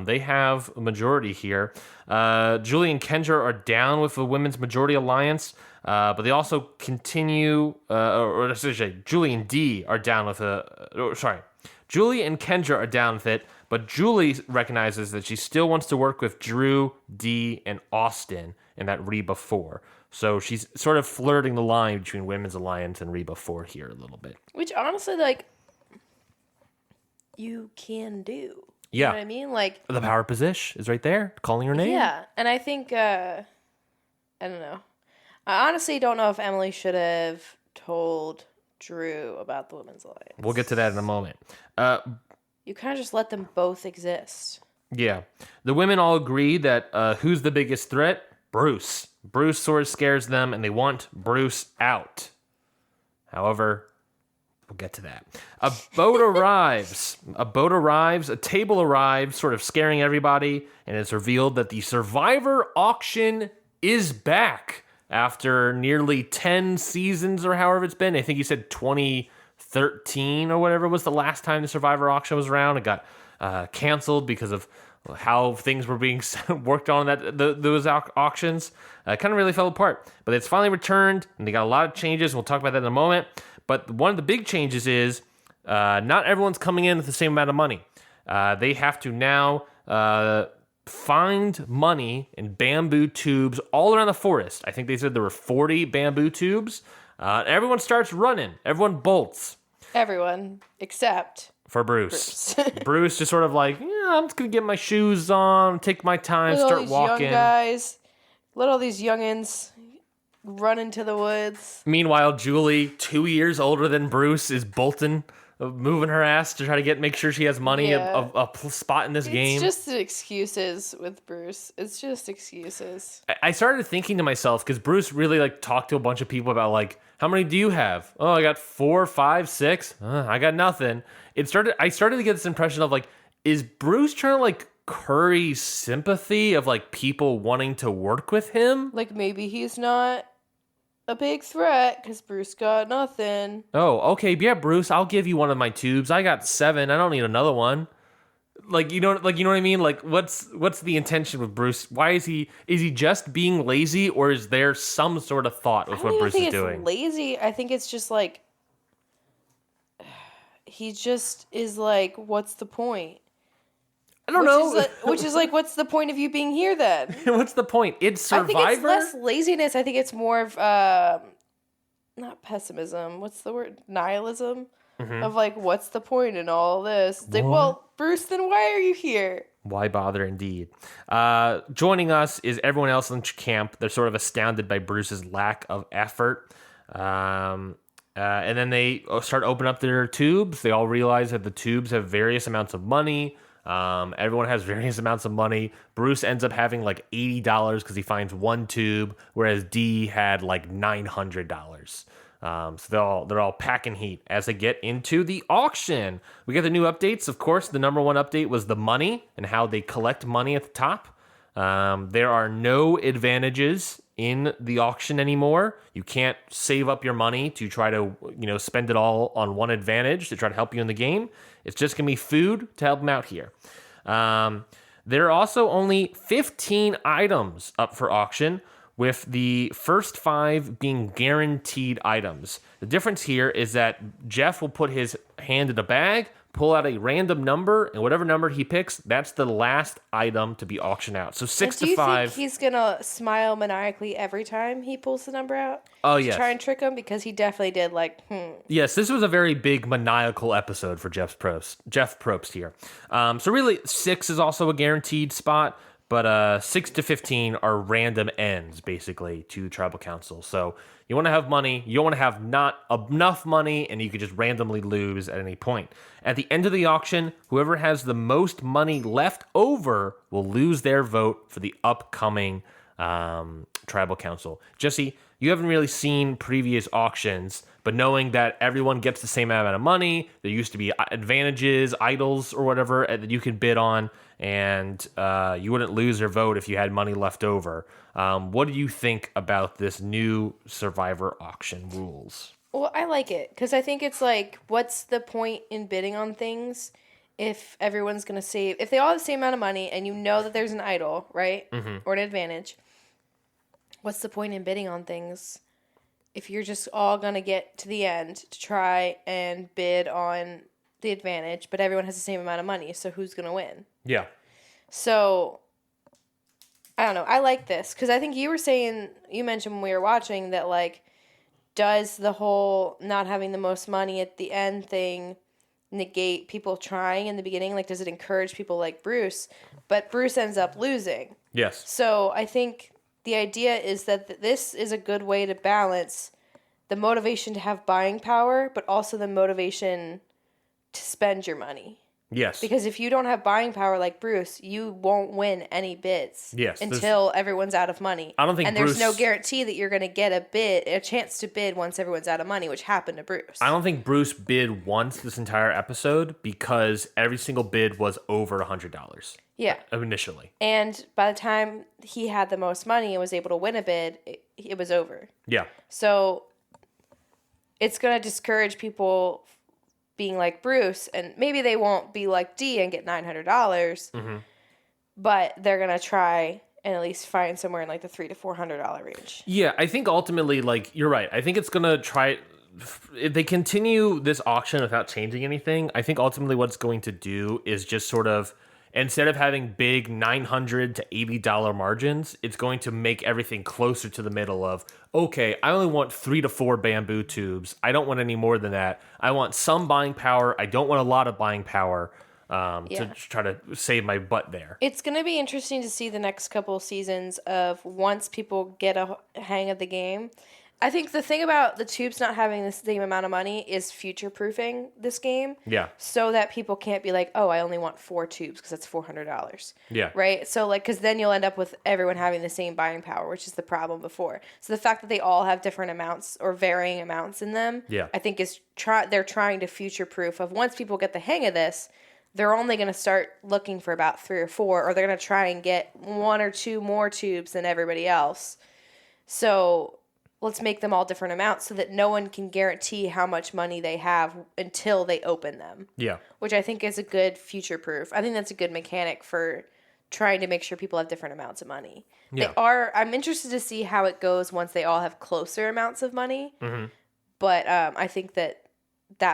They have a majority here. Julie and Kendra are down with the women's majority alliance, but they also continue, or say, Julie and D are down with Julie and Kendra are down with it, but Julie recognizes that she still wants to work with Drew, D, and Austin in that Reba 4. So she's sort of flirting the line between Women's Alliance and Reba 4 here a little bit. Which honestly, you can do. Yeah. You know what I mean? The power position is right there, calling her name. Yeah, and I think, I don't know. I honestly don't know if Emily should have told Drew about the Women's Alliance. We'll get to that in a moment. You kind of just let them both exist. Yeah. The women all agree that who's the biggest threat? Bruce. Bruce sort of scares them, and they want Bruce out. However, we'll get to that. A boat arrives. A table arrives, sort of scaring everybody, and it's revealed that the Survivor auction is back after nearly 10 seasons or however it's been. I think you said 2013 or whatever was the last time the Survivor auction was around. It got canceled because of how things were being worked on those auctions. Kind of really fell apart. But it's finally returned, and they got a lot of changes. We'll talk about that in a moment. But one of the big changes is not everyone's coming in with the same amount of money. They have to now find money in bamboo tubes all around the forest. I think they said there were 40 bamboo tubes. Everyone starts running. Everyone bolts. Everyone, except for Bruce. Bruce just sort of I'm just going to get my shoes on, take my time, start walking. Young guys, let all these youngins run into the woods. Meanwhile, Julie, 2 years older than Bruce, is bolting, moving her ass to try to make sure she has money, a spot in this game. It's just excuses with Bruce. It's just excuses. I started thinking to myself, because Bruce really talked to a bunch of people about how many do you have? Oh, I got 4, 5, 6. I got nothing. I started to get this impression of is Bruce trying to curry sympathy of people wanting to work with him? Maybe he's not a big threat because Bruce got nothing. Oh, okay. Yeah, Bruce, I'll give you one of my tubes. I got 7. I don't need another one. You know what I mean? What's the intention with Bruce? Why is he just being lazy, or is there some sort of thought with what Bruce is doing? It's lazy. I think it's just he just is what's the point? I don't know. Which is what's the point of you being here then? What's the point? It's Survivor? I think it's less laziness. I think it's more of, not pessimism. What's the word? Nihilism? Mm-hmm. Of what's the point in all this? It's well, Bruce, then why are you here? Why bother indeed? Joining us is everyone else in camp. They're sort of astounded by Bruce's lack of effort. And then they start opening up their tubes. They all realize that the tubes have various amounts of money. Everyone has various amounts of money. Bruce ends up having $80 because he finds one tube, whereas D had $900. So they're all packing heat as they get into the auction. We get the new updates. Of course, the number one update was the money and how they collect money at the top. There are no advantages in the auction anymore. You can't save up your money to try to spend it all on one advantage to try to help you in the game. It's just going to be food to help them out here. There are also only 15 items up for auction, with the first 5 being guaranteed items. The difference here is that Jeff will put his hand in a bag, pull out a random number, and whatever number he picks, that's the last item to be auctioned out. So 6 to 5. Do you think he's going to smile maniacally every time he pulls the number out? Oh, yes. Try and trick him? Because he definitely did Yes, this was a very big maniacal episode for Jeff Probst here. So really, 6 is also a guaranteed spot. But 6 to 15 are random ends, basically, to tribal council. So you want to have money, you don't want to have not enough money, and you could just randomly lose at any point. At the end of the auction, whoever has the most money left over will lose their vote for the upcoming tribal council. Jesse, you haven't really seen previous auctions, but knowing that everyone gets the same amount of money, there used to be advantages, idols, or whatever that you could bid on, and you wouldn't lose your vote if you had money left over. What do you think about this new Survivor auction rules? Well, I like it because I think it's like, what's the point in bidding on things if everyone's going to save? If they all have the same amount of money and you know that there's an idol, right? Mm-hmm. Or an advantage, what's the point in bidding on things if you're just all going to get to the end to try and bid on the advantage, but everyone has the same amount of money, so who's going to win? Yeah. So, I don't know. I like this because I think you mentioned when we were watching that, like, does the whole not having the most money at the end thing negate people trying in the beginning? Like, does it encourage people like Bruce? But Bruce ends up losing. Yes. So I think the idea is that this is a good way to balance the motivation to have buying power, but also the motivation to spend your money. Yes. Because if you don't have buying power like Bruce, you won't win any bids. Yes. Until everyone's out of money. I don't think there's no guarantee that you're going to get a chance to bid once everyone's out of money, which happened to Bruce. I don't think Bruce bid once this entire episode because every single bid was over $100. Yeah. Initially. And by the time he had the most money and was able to win a bid, it was over. Yeah. So it's going to discourage people being like Bruce, and maybe they won't be like D and get $900, but they're going to try and at least find somewhere in like the $300 to $400 range. Yeah, I think ultimately, like, you're right. I think it's going to try, if they continue this auction without changing anything, I think ultimately what it's going to do is just sort of, instead of having big $900 to $80 margins, it's going to make everything closer to the middle of, okay, I only want 3 to 4 bamboo tubes. I don't want any more than that. I want some buying power. I don't want a lot of buying power to try to save my butt there. It's going to be interesting to see the next couple of seasons of once people get a hang of the game. I think the thing about the tubes not having the same amount of money is future-proofing this game. Yeah. So that people can't be like, oh, I only want 4 tubes because that's $400. Yeah. Right? So, like, because then you'll end up with everyone having the same buying power, which is the problem before. So the fact that they all have different amounts or varying amounts in them, I think is they're trying to future-proof of once people get the hang of this, they're only going to start looking for about 3 or 4, or they're going to try and get 1 or 2 more tubes than everybody else. So let's make them all different amounts so that no one can guarantee how much money they have until they open them. Yeah. Which I think is a good future proof. I think that's a good mechanic for trying to make sure people have different amounts of money. Yeah. I'm interested to see how it goes once they all have closer amounts of money. Mm-hmm. But I think that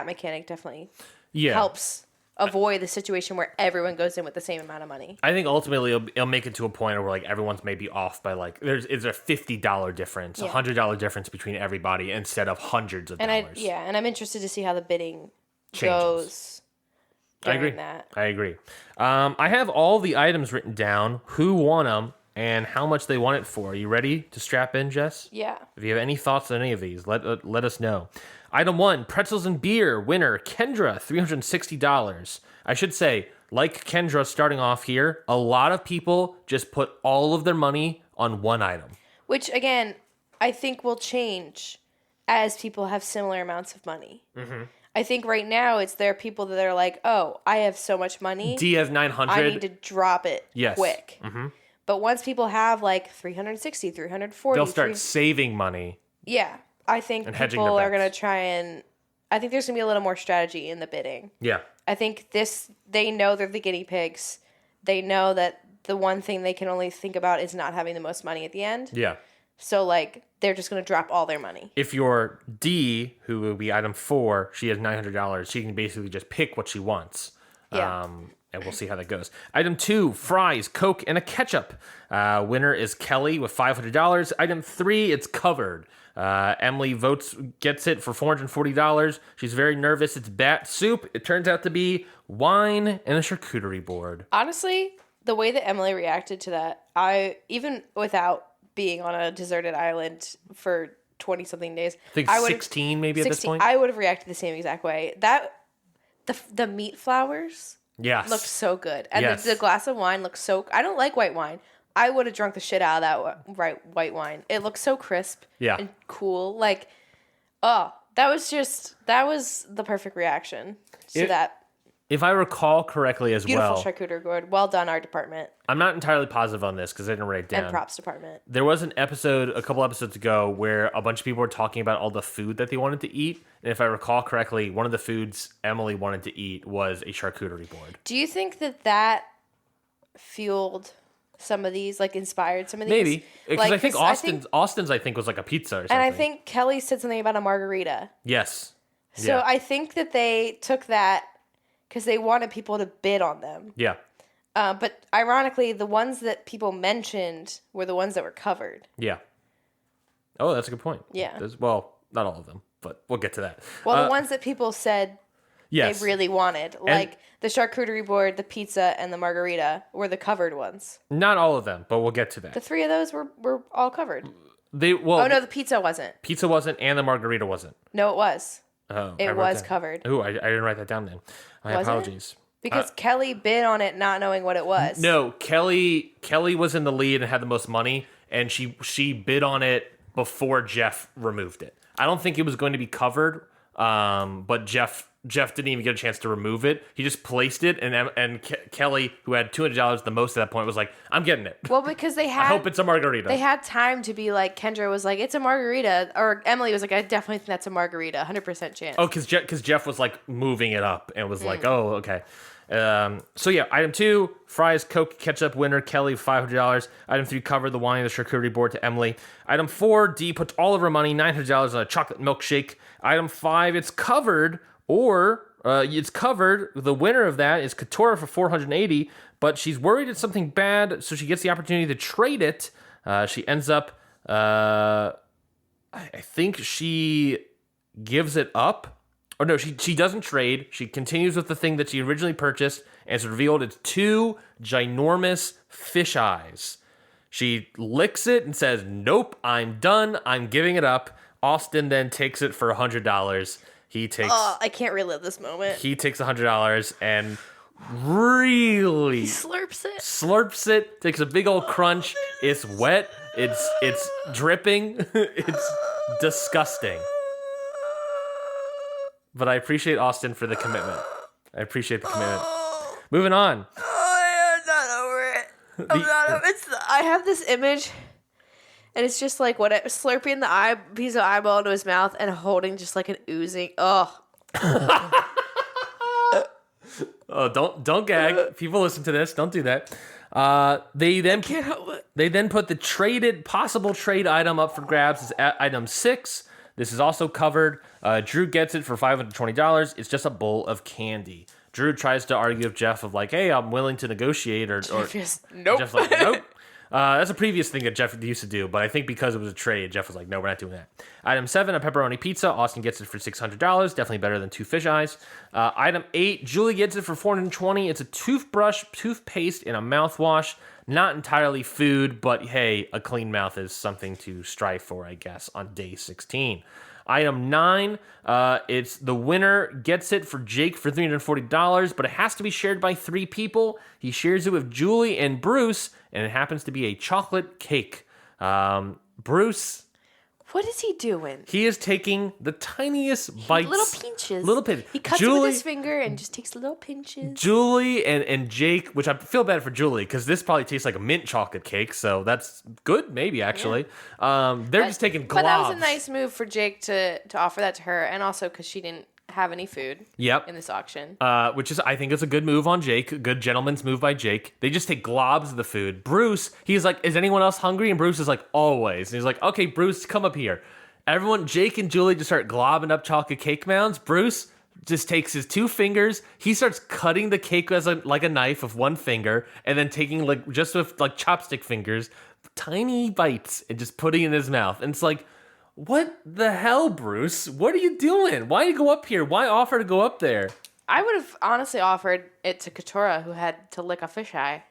mechanic definitely helps avoid the situation where everyone goes in with the same amount of money. I think ultimately it'll make it to a point where like everyone's maybe off by like there's a $50 difference, $100 difference between everybody instead of hundreds of dollars. And I'm interested to see how the bidding goes. I agree. I agree. I have all the items written down, who won them, and how much they won it for. Are you ready to strap in, Jess? Yeah. If you have any thoughts on any of these, let us know. Item 1, pretzels and beer. Winner, Kendra, $360. I should say, like Kendra starting off here, a lot of people just put all of their money on one item. Which, again, I think will change as people have similar amounts of money. Mm-hmm. I think right now there are people that are like, oh, I have so much money. D has 900. I need to drop it quick. Mm-hmm. But once people have like 360, 340. They'll start saving money. Yeah. I think people are going to try and... I think there's going to be a little more strategy in the bidding. Yeah. I think they know they're the guinea pigs. They know that the one thing they can only think about is not having the most money at the end. Yeah. So, like, they're just going to drop all their money. If you're D, who will be item 4, she has $900. She can basically just pick what she wants. Yeah. And we'll see how that goes. Item 2, fries, Coke, and a ketchup. Winner is Kelly with $500. Item 3, it's covered. Emily gets it for $440. She's very nervous. It's bat soup. It turns out to be wine and a charcuterie board. Honestly, the way that Emily reacted to that, even without being on a deserted island for 20-something days. I think 16 maybe 16, at this point. I would have reacted the same exact way. The meat flowers looked so good. And the glass of wine looked so... I don't like white wine. I would have drunk the shit out of that white wine. It looked so crisp and cool. Like, that was the perfect reaction to that. If I recall correctly as Beautiful charcuterie board. Well done, our department. I'm not entirely positive on this because I didn't write it down. And props department. There was an episode a couple episodes ago where a bunch of people were talking about all the food that they wanted to eat. And if I recall correctly, one of the foods Emily wanted to eat was a charcuterie board. Do you think that fueled some of these, like inspired some of these? Maybe. Because I think Austin's I think was like a pizza or something. And I think Kelly said something about a margarita. Yes. So I think that they took that because they wanted people to bid on them. Yeah. But ironically, the ones that people mentioned were the ones that were covered. Yeah. Oh, that's a good point. Yeah. Well, not all of them, but we'll get to that. Well, the ones that people said they really wanted, like the charcuterie board, the pizza, and the margarita, were the covered ones. Not all of them, but we'll get to that. The 3 of those were all covered. Oh, no, the pizza wasn't. Pizza wasn't, and the margarita wasn't. No, it was. Oh, it was covered. Oh, I didn't write that down then. My apologies. Because Kelly bid on it not knowing what it was. No, Kelly was in the lead and had the most money, and she bid on it before Jeff removed it. I don't think it was going to be covered, but Jeff didn't even get a chance to remove it. He just placed it, and Kelly, who had $200 the most at that point, was like, "I'm getting it." Well, because they had... I hope it's a margarita. They had time to be like, Kendra was like, "It's a margarita," or Emily was like, "I definitely think that's a margarita, 100% chance." Oh, because Jeff was like moving it up and was like, "Oh, okay." So yeah, item 2, fries, Coke, ketchup, winner, Kelly, $500. Item 3, cover the wine, the charcuterie board to Emily. Item 4, D puts all of her money, $900 on a chocolate milkshake. Item 5, it's covered, it's covered. The winner of that is Katora for $480, but she's worried it's something bad, so she gets the opportunity to trade it. She ends up, I think she gives it up. Or no, she doesn't trade. She continues with the thing that she originally purchased, and it's revealed it's 2 ginormous fish eyes. She licks it and says, "Nope, I'm done. I'm giving it up." Austin then takes it for $100. He takes... I can't relive this moment. He takes $100 and really... He slurps it. Slurps it, takes a big old crunch. It's wet. It's dripping. It's disgusting. But I appreciate Austin for the commitment. I appreciate the commitment. Moving on. I'm not over it. I'm not over it. I have this image, and it's just like slurping the piece of eyeball into his mouth and holding just like an oozing. Oh. Oh, don't gag. People listen to this. Don't do that. They then put the possible trade item up for grabs as item 6. This is also covered. Drew gets it for $520. It's just a bowl of candy. Drew tries to argue with Jeff of like, "Hey, I'm willing to negotiate," or nope. Jeff's like, "Nope." That's a previous thing that Jeff used to do, but I think because it was a trade, Jeff was like, "No, we're not doing that." Item 7, a pepperoni pizza. Austin gets it for $600. Definitely better than 2 fish eyes. Item 8, Julie gets it for $420. It's a toothbrush, toothpaste, and a mouthwash. Not entirely food, but hey, a clean mouth is something to strive for, I guess, on day 16. Item 9, it's the winner gets it for Jake for $340, but it has to be shared by 3 people. He shares it with Julie and Bruce, and it happens to be a chocolate cake. Bruce... What is he doing? He is taking the tiniest bites. Little pinches. Little pinches. He cuts it with his finger and just takes little pinches. Julie and Jake, which I feel bad for Julie, because this probably tastes like a mint chocolate cake, so that's good, maybe, actually. Yeah. They're just taking globs. But that was a nice move for Jake to offer that to her, and also because she didn't have any food in this auction. Which is, I think it's a good move on Jake. A good gentleman's move by Jake. They just take globs of the food. Bruce, he's like, "Is anyone else hungry?" And Bruce is like, "Always." And he's like, "Okay, Bruce, come up here." Everyone, Jake and Julie just start globbing up chocolate cake mounds. Bruce just takes his 2 fingers. He starts cutting the cake like a knife with 1 finger, and then taking just with chopstick fingers, tiny bites, and just putting it in his mouth. And it's like, what the hell, Bruce? What are you doing? Why you go up here? Why offer to go up there? I would have honestly offered it to Katora, who had to lick a fisheye.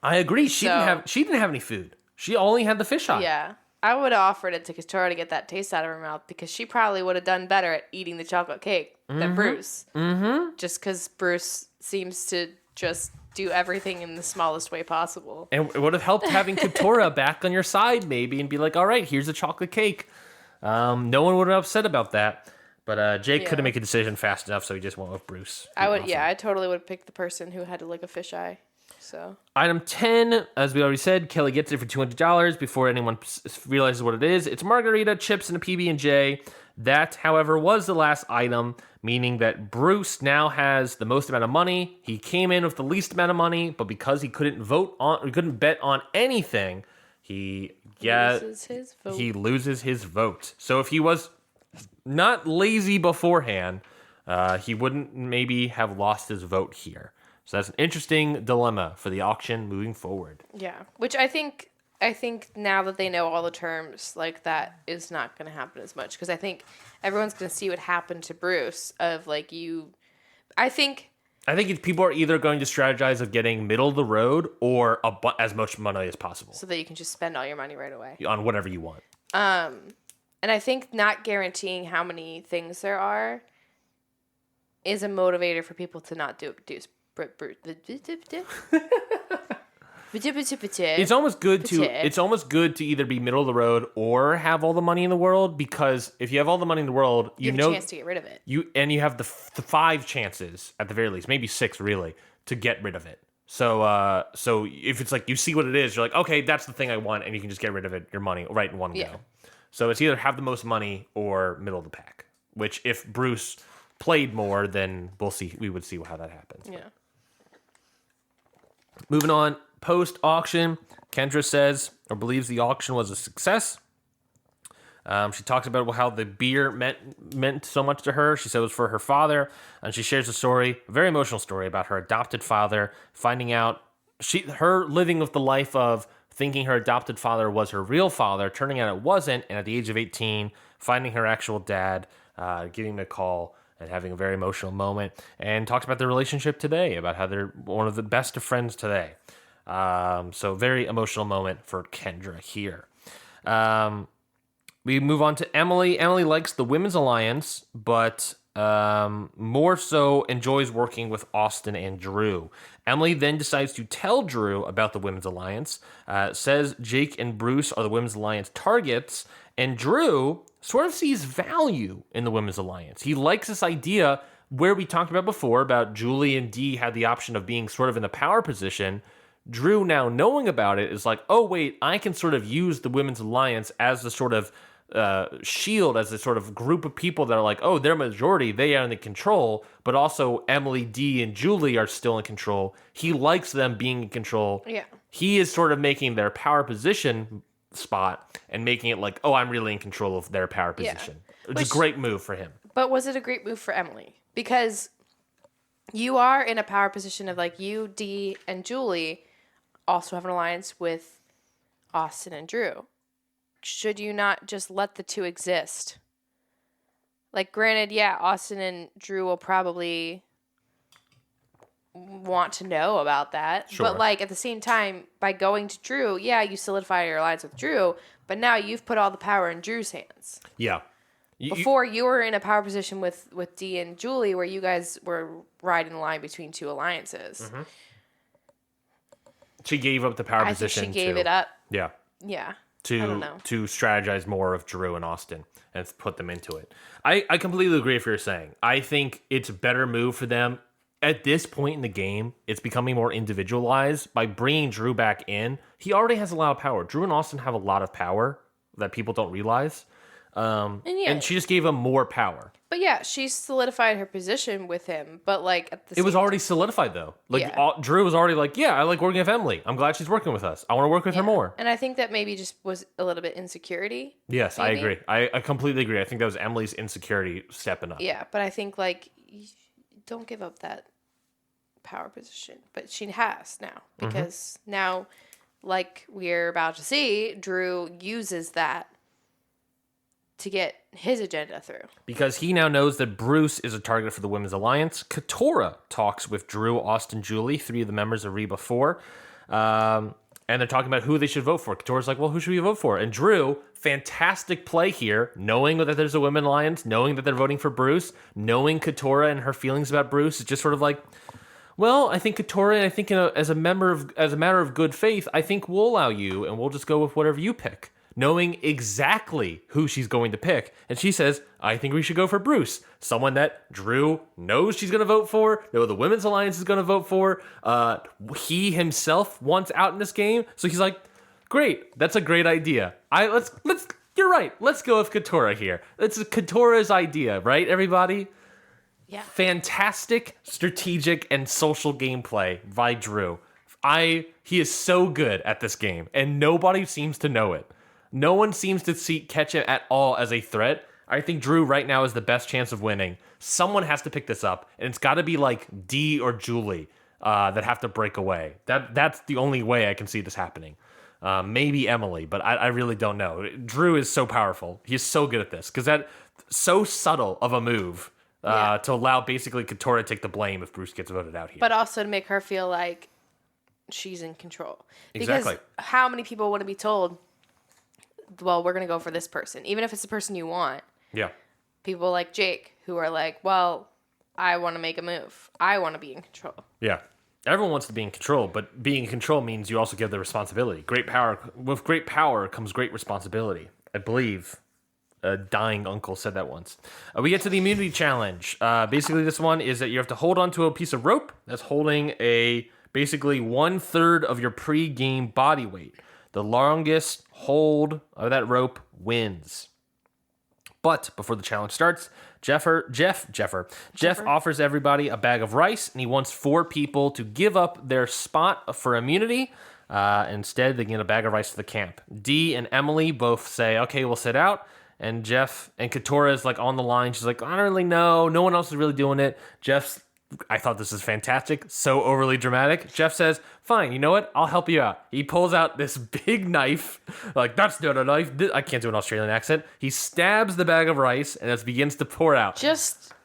I agree. She didn't have any food. She only had the fisheye. Yeah. I would have offered it to Katora to get that taste out of her mouth because she probably would have done better at eating the chocolate cake than Bruce. Mm-hmm. Just because Bruce seems to just do everything in the smallest way possible. And it would have helped having Katora back on your side maybe and be like, all right, here's a chocolate cake. No one would have upset about that. But Jake couldn't make a decision fast enough, so he just went with Bruce. I totally would have picked the person who had to lick a fisheye. So item 10, as we already said, Kelly gets it for $200 before anyone realizes what it is. It's margarita, chips, and a PB&J. That, however, was the last item, meaning that Bruce now has the most amount of money. He came in with the least amount of money, but because he couldn't bet on anything, he loses his vote. So if he was not lazy beforehand, he wouldn't maybe have lost his vote here. So that's an interesting dilemma for the auction moving forward. Yeah, which I think now that they know all the terms, like that is not going to happen as much because I think everyone's going to see what happened to Bruce. I think people are either going to strategize of getting middle of the road or as much money as possible, so that you can just spend all your money right away on whatever you want. And I think not guaranteeing how many things there are is a motivator for people to not do. It's almost good to either be middle of the road or have all the money in the world, because if you have all the money in the world, you have a chance to get rid of it. You have the 5 chances at the very least, maybe 6 really, to get rid of it. So if it's like you see what it is, you're like, okay, that's the thing I want, and you can just get rid of it, your money right in one go. So it's either have the most money or middle of the pack. Which if Bruce played more, then we would see how that happens. Yeah. Moving on, post-auction, Kendra says or believes the auction was a success. She talks about how the beer meant so much to her. She said it was for her father, and she shares a very emotional story about her adopted father, finding out her living with the life of thinking her adopted father was her real father, turning out it wasn't, and at the age of 18, finding her actual dad, giving him a call, and having a very emotional moment, and talks about their relationship today, about how they're one of the best of friends today. So very emotional moment for Kendra here. We move on to Emily. Emily likes the Women's Alliance, but more so enjoys working with Austin and Drew. Emily then decides to tell Drew about the Women's Alliance, says Jake and Bruce are the Women's Alliance targets, and Drew sort of sees value in the Women's Alliance. He likes this idea where we talked about before about Julie and Dee had the option of being sort of in the power position. Drew, now knowing about it, is like, oh, wait, I can sort of use the Women's Alliance as the sort of shield, as a sort of group of people that are like, oh, they're majority, they are in control, but also Emily, Dee, and Julie are still in control. He likes them being in control. Yeah. He is sort of making their power position spot and making it like, oh, I'm really in control of their power position. Yeah. It's a great move for him. But was it a great move for Emily? Because you are in a power position of like you, Dee, and Julie also have an alliance with Austin and Drew. Should you not just let the two exist? Like, granted, yeah, Austin and Drew will probably want to know about that. Sure. But, like, at the same time, by going to Drew, yeah, you solidify your alliance with Drew, but now you've put all the power in Drew's hands. Yeah. Before, you were in a power position with Dee and Julie where you guys were riding the line between two alliances. Mm-hmm. She gave up the power position. I think she gave it up. Yeah. Yeah. To strategize more of Drew and Austin and put them into it. I completely agree with what you're saying. I think it's a better move for them. At this point in the game, it's becoming more individualized. By bringing Drew back in, he already has a lot of power. Drew and Austin have a lot of power that people don't realize. And she just gave him more power. But yeah, she solidified her position with him. But like at the it was already solidified though. Like Drew was already like, yeah, I like working with Emily. I'm glad she's working with us. I want to work with her more. And I think that maybe just was a little bit insecurity. Yes, maybe. I agree. I completely agree. I think that was Emily's insecurity stepping up. Yeah, but I think like don't give up that power position. But she has now because now, like we're about to see, Drew uses that to get his agenda through. Because he now knows that Bruce is a target for the Women's Alliance. Katora talks with Drew, Austin, Julie, 3 of the members of Reba 4. And they're talking about who they should vote for. Katora's like, well, who should we vote for? And Drew, fantastic play here, knowing that there's a women alliance, knowing that they're voting for Bruce, knowing Katora and her feelings about Bruce, is just sort of like, well, I think Katora, I think as a matter of good faith, I think we'll allow you, and we'll just go with whatever you pick, knowing exactly who she's going to pick. And she says, I think we should go for Bruce, someone that Drew knows she's going to vote for, know the Women's Alliance is going to vote for, he himself wants out in this game. So he's like, great, that's a great idea. You're right, let's go with Katora here. It's Katora's idea, right, everybody? Yeah. Fantastic strategic and social gameplay by Drew. He is so good at this game, and nobody seems to know it. No one seems to catch it at all as a threat. I think Drew right now is the best chance of winning. Someone has to pick this up, and it's got to be like Dee or Julie that have to break away. That's the only way I can see this happening. Maybe Emily, but I really don't know. Drew is so powerful. He's so good at this because that's so subtle of a move to allow basically Katora to take the blame if Bruce gets voted out here. But also to make her feel like she's in control. Exactly. Because how many people want to be told, well, we're going to go for this person, even if it's the person you want. Yeah. People like Jake who are like, well, I want to make a move. I want to be in control. Yeah. Everyone wants to be in control, but being in control means you also give the responsibility. With great power comes great responsibility. I believe a dying uncle said that once. We get to the immunity challenge. Basically, this one is that you have to hold onto a piece of rope that's holding basically 1/3 of your pre-game body weight. The longest hold of that rope wins. But before the challenge starts, Jeff offers everybody a bag of rice, and he wants 4 people to give up their spot for immunity. Instead, they get a bag of rice to the camp. Dee and Emily both say, okay, we'll sit out. And Jeff and Katora is like on the line. She's like, I don't really know. No one else is really doing it. I thought this is fantastic. So overly dramatic. Jeff says, fine, you know what? I'll help you out. He pulls out this big knife. Like, that's not a knife. I can't do an Australian accent. He stabs the bag of rice and it begins to pour out.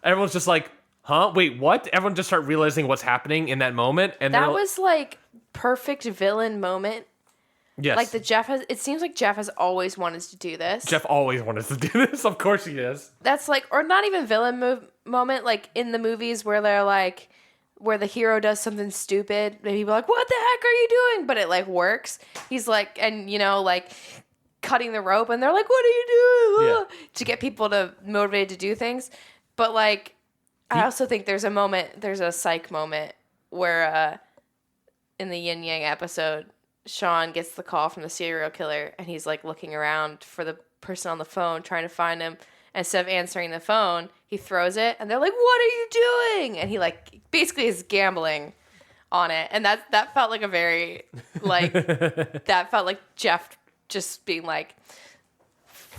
Everyone's just like, huh? Wait, what? Everyone just start realizing what's happening in that moment. And that was like perfect villain moment. Yes. Like it seems like Jeff has always wanted to do this. Jeff always wanted to do this. Of course he is. That's like, or not even villain moment, like in the movies where they're like, where the hero does something stupid and people are like, what the heck are you doing? But it like works. He's like, and like cutting the rope and they're like, what are you doing? Yeah. To get people to motivated to do things. But like, I also think there's a psych moment where in the Yin Yang episode, Sean gets the call from the serial killer and he's like looking around for the person on the phone trying to find him. And instead of answering the phone, he throws it and they're like, what are you doing? And he like basically is gambling on it. And that felt like a very like that felt like Jeff just being like,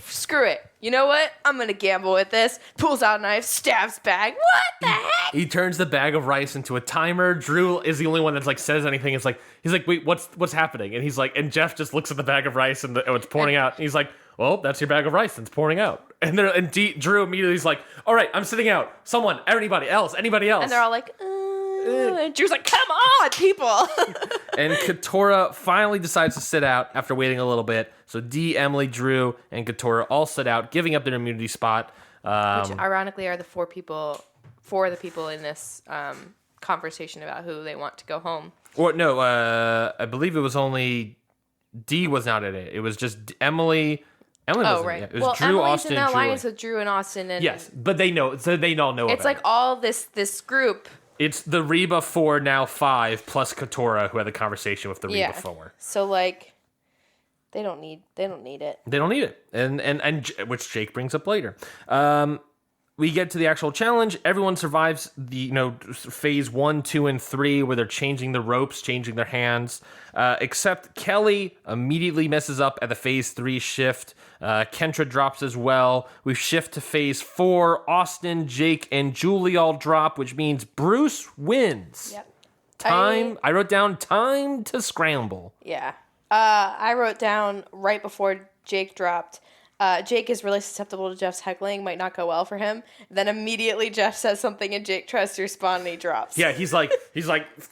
screw it. You know what? I'm going to gamble with this. Pulls out a knife, stabs bag. What the heck? He turns the bag of rice into a timer. Drew is the only one that's like says anything. It's like, he's like, wait, what's happening? And he's like, and Jeff just looks at the bag of rice and it's pouring out. And he's like, well, that's your bag of rice. And it's pouring out. And Drew immediately is like, all right, I'm sitting out. Someone, anybody else. And they're all like, and Drew's like, come on, people. And Katora finally decides to sit out after waiting a little bit. So Dee, Emily, Drew, and Katora all sit out, giving up their immunity spot. Which ironically are the four of the people in this conversation about who they want to go home. Or no, I believe it was only Dee was not in it. It was just Emily. Emily wasn't right. It. It was Drew, Emily's Austin, in the Julie. alliance with Drew and Austin. And yes, but they all know. It's like all this group. It's the Reba 4, now 5, plus Katora, who had the conversation with the Reba 4. So like, they don't need it. They don't need it, and which Jake brings up later. We get to the actual challenge. Everyone survives the phase 1, 2, and 3, where they're changing the ropes, changing their hands. Except Kelly immediately messes up at the phase 3 shift. Kendra drops as well. We shift to phase 4. Austin, Jake, and Julie all drop, which means Bruce wins. Yep. I wrote down time to scramble. Yeah. I wrote down right before Jake dropped. Jake is really susceptible to Jeff's heckling, might not go well for him. Then immediately Jeff says something and Jake tries to respond and he drops. Yeah, he's like,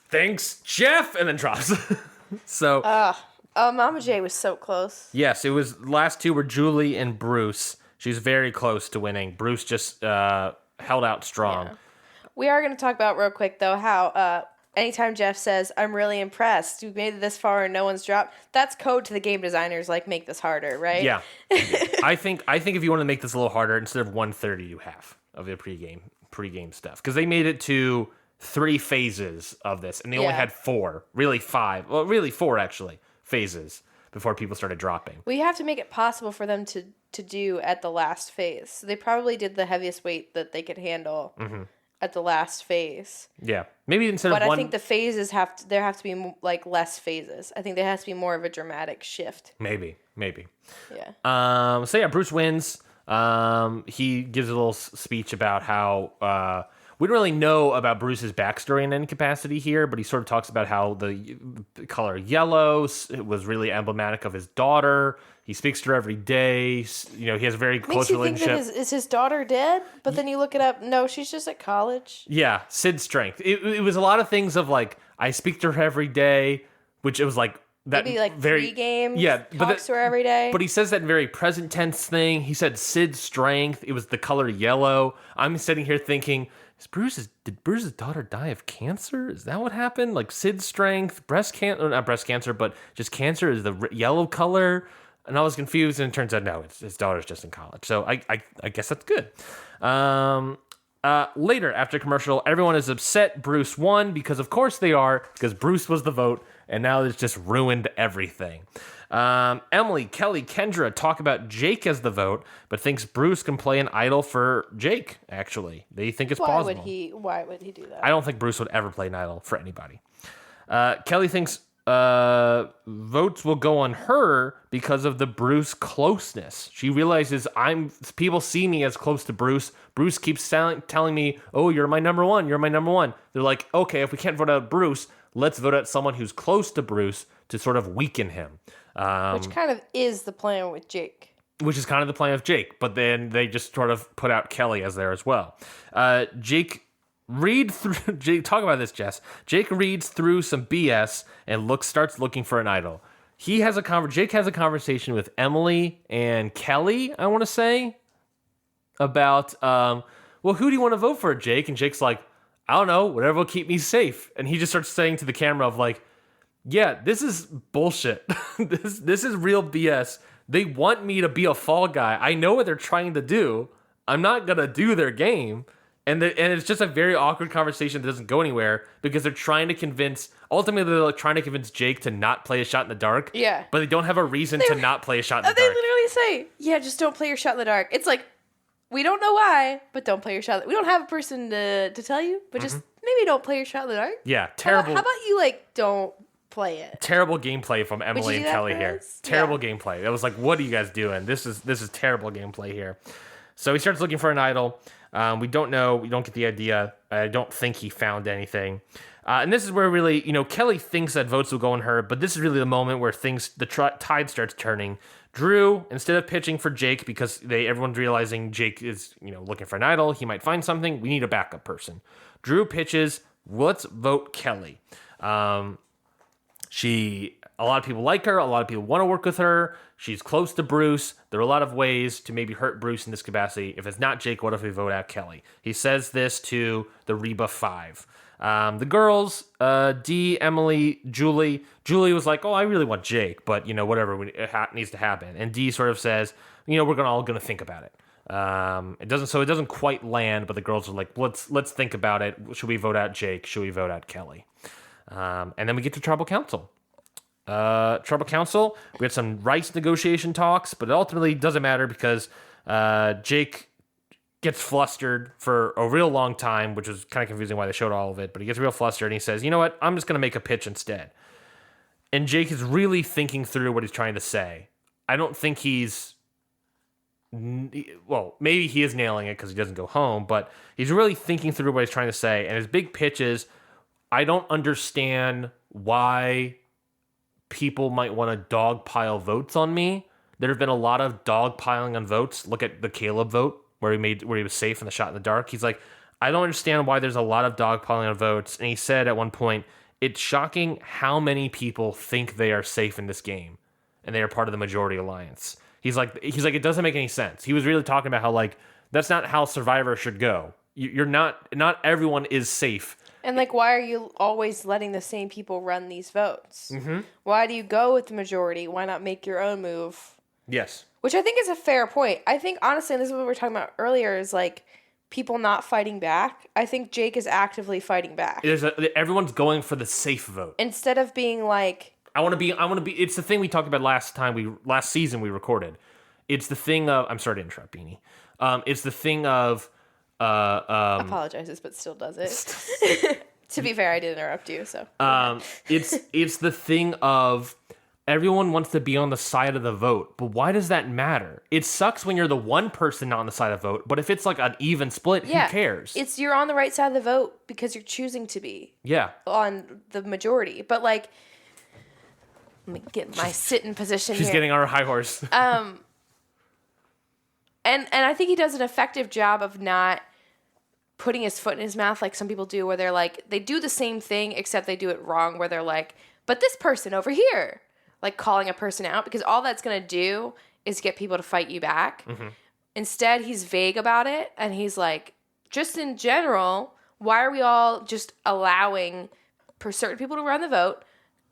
thanks, Jeff, and then drops. So. Mama J was so close. Yes, it was. Last two were Julie and Bruce. She's very close to winning. Bruce just held out strong. Yeah. We are going to talk about real quick, though, how anytime Jeff says, I'm really impressed, we've made it this far and no one's dropped, that's code to the game designers, like, make this harder, right? Yeah. I think if you want to make this a little harder, instead of 130, you have of the pregame stuff. Because they made it to 3 phases of this, and they only had 4, really 5. Well, really 4, actually, phases before people started dropping. We have to make it possible for them to do at the last phase. So they probably did the heaviest weight that they could handle at the last phase. Yeah. Maybe instead of one... But I think the phases there have to be, like, less phases. I think there has to be more of a dramatic shift. Maybe. Yeah. So, yeah, Bruce wins. He gives a little speech about how... we don't really know about Bruce's backstory in any capacity here, but he sort of talks about how the color yellow was really emblematic of his daughter. He speaks to her every day. You know, he has a very close relationship. Makes you think that is his daughter dead? But then you look it up. No, she's just at college. Yeah, Sid's strength. It was a lot of things of like, I speak to her every day, which it was like that. Maybe like very, 3 games. Yeah, talks to her every day. But he says that very present tense thing. He said Sid's strength. It was the color yellow. I'm sitting here thinking, did Bruce's daughter die of cancer? Is that what happened? Like Sid's strength, not breast cancer, but just cancer is the yellow color. And I was confused, and it turns out, no, his daughter's just in college. So I guess that's good. Later, after commercial, everyone is upset Bruce won, because of course they are, because Bruce was the vote, and now it's just ruined everything. Emily, Kelly, Kendra talk about Jake as the vote, but thinks Bruce can play an idol for Jake, actually. They think it's plausible. Why would he do that? I don't think Bruce would ever play an idol for anybody. Kelly thinks votes will go on her because of the Bruce closeness. She realizes people see me as close to Bruce. Bruce keeps telling me, oh, you're my number one. You're my number one. They're like, okay, if we can't vote out Bruce, let's vote out someone who's close to Bruce to sort of weaken him. Which kind of is the plan with Jake. Which is kind of the plan of Jake, but then they just sort of put out Kelly as there as well. Jake talk about this, Jess. Jake reads through some BS and starts looking for an idol. Jake has a conversation with Emily and Kelly, I want to say, about, well, who do you want to vote for, Jake? And Jake's like, I don't know, whatever will keep me safe. And he just starts saying to the camera of like, yeah, this is bullshit. This is real BS. They want me to be a fall guy. I know what they're trying to do. I'm not going to do their game. And it's just a very awkward conversation that doesn't go anywhere because they're trying to convince Jake to not play a shot in the dark. Yeah. But they don't have a reason to not play a shot in the dark. They literally say, yeah, just don't play your shot in the dark. It's like, we don't know why, but don't play your shot. We don't have a person to tell you, but just maybe don't play your shot in the dark. Yeah, terrible. How about you, like, don't play it? Terrible gameplay from Emily and Kelly here. Terrible gameplay. It was like, what are you guys doing? This is terrible gameplay here. So he starts looking for an idol. We don't know. We don't get the idea. I don't think he found anything. And this is where really, Kelly thinks that votes will go on her, but this is really the moment where the tide starts turning. Drew, instead of pitching for Jake because everyone's realizing Jake is, looking for an idol, he might find something. We need a backup person. Drew pitches, let's vote Kelly. A lot of people like her. A lot of people want to work with her. She's close to Bruce. There are a lot of ways to maybe hurt Bruce in this capacity. If it's not Jake, what if we vote out Kelly? He says this to the Reba 5. The girls, Dee, Emily, Julie. Julie was like, oh, I really want Jake, but, whatever needs to happen. And Dee sort of says, we're all going to think about it. It doesn't quite land, but the girls are like, let's think about it. Should we vote out Jake? Should we vote out Kelly? And then we get to Tribal Council. Tribal Council, we had some rice negotiation talks, but it ultimately doesn't matter because Jake gets flustered for a real long time, which was kind of confusing why they showed all of it, but he gets real flustered and he says, you know what, I'm just going to make a pitch instead. And Jake is really thinking through what he's trying to say. I don't think maybe he is nailing it because he doesn't go home, but he's really thinking through what he's trying to say. And his big pitch is, I don't understand why people might want to dogpile votes on me. There have been a lot of dogpiling on votes. Look at the Caleb vote where he was safe in the shot in the dark. He's like, I don't understand why there's a lot of dogpiling on votes. And he said at one point, it's shocking how many people think they are safe in this game, and they are part of the majority alliance. He's like, it doesn't make any sense. He was really talking about how like that's not how Survivor should go. You're not everyone is safe. And like, why are you always letting the same people run these votes? Mm-hmm. Why do you go with the majority? Why not make your own move? Yes. Which I think is a fair point. I think, honestly, and this is what we were talking about earlier, is like people not fighting back. I think Jake is actively fighting back. Everyone's going for the safe vote. Instead of being like... I want to be, it's the thing we talked about last season we recorded. It's the thing of, I'm sorry to interrupt, Beanie. It's the thing of... apologizes, but still does it. To be fair, I did interrupt you, so. It's the thing of everyone wants to be on the side of the vote, but why does that matter? It sucks when you're the one person not on the side of the vote, but if it's like an even split, who cares? You're on the right side of the vote because you're choosing to be. Yeah. On the majority, but like, let me get my sitting position. She's getting on her high horse. And I think he does an effective job of not putting his foot in his mouth like some people do, where they're like, they do the same thing except they do it wrong, where they're like, but this person over here, like calling a person out, because all that's going to do is get people to fight you back. Mm-hmm. Instead, he's vague about it, and he's like, just in general, why are we all just allowing certain people to run the vote?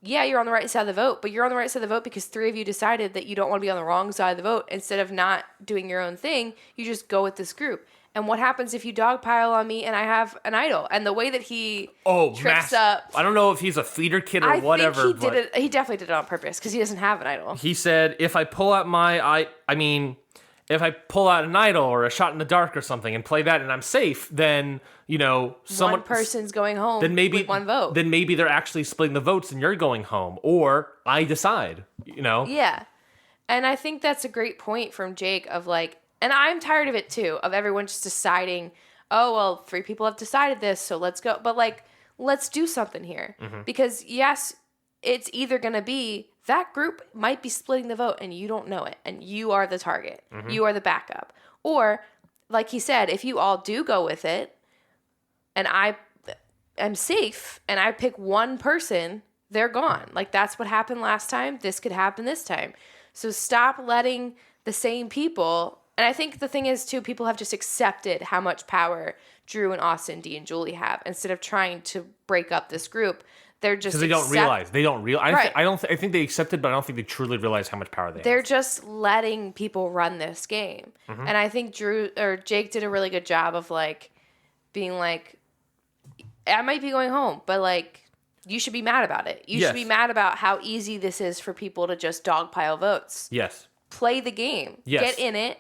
Yeah, you're on the right side of the vote, but you're on the right side of the vote because 3 of you decided that you don't want to be on the wrong side of the vote. Instead of not doing your own thing, you just go with this group. And what happens if you dogpile on me and I have an idol? And the way that he trips up... I don't know if he's a feeder kid or whatever. He did it. He definitely did it on purpose because he doesn't have an idol. He said, if I pull out if I pull out an idol or a shot in the dark or something and play that and I'm safe, then, one person's going home with one vote. Then maybe they're actually splitting the votes and you're going home. Or I decide, Yeah. And I think that's a great point from Jake of like, and I'm tired of it too, of everyone just deciding, oh, well, 3 people have decided this, so let's go. But like, let's do something here. Mm-hmm. Because yes, it's either going to be that group might be splitting the vote and you don't know it. And you are the target. Mm-hmm. You are the backup. Or like he said, if you all do go with it and I am safe and I pick one person, they're gone. Like that's what happened last time. This could happen this time. So stop letting the same people... And I think the thing is, too, people have just accepted how much power Drew and Austin, Dee and Julie have. Instead of trying to break up this group, they're just... Because they don't realize. Right. I think they accepted, but I don't think they truly realize how much power they have. They're just letting people run this game. Mm-hmm. And I think Jake did a really good job of, like, being like, I might be going home, but, like, you should be mad about it. You should be mad about how easy this is for people to just dogpile votes. Yes. Play the game. Yes. Get in it.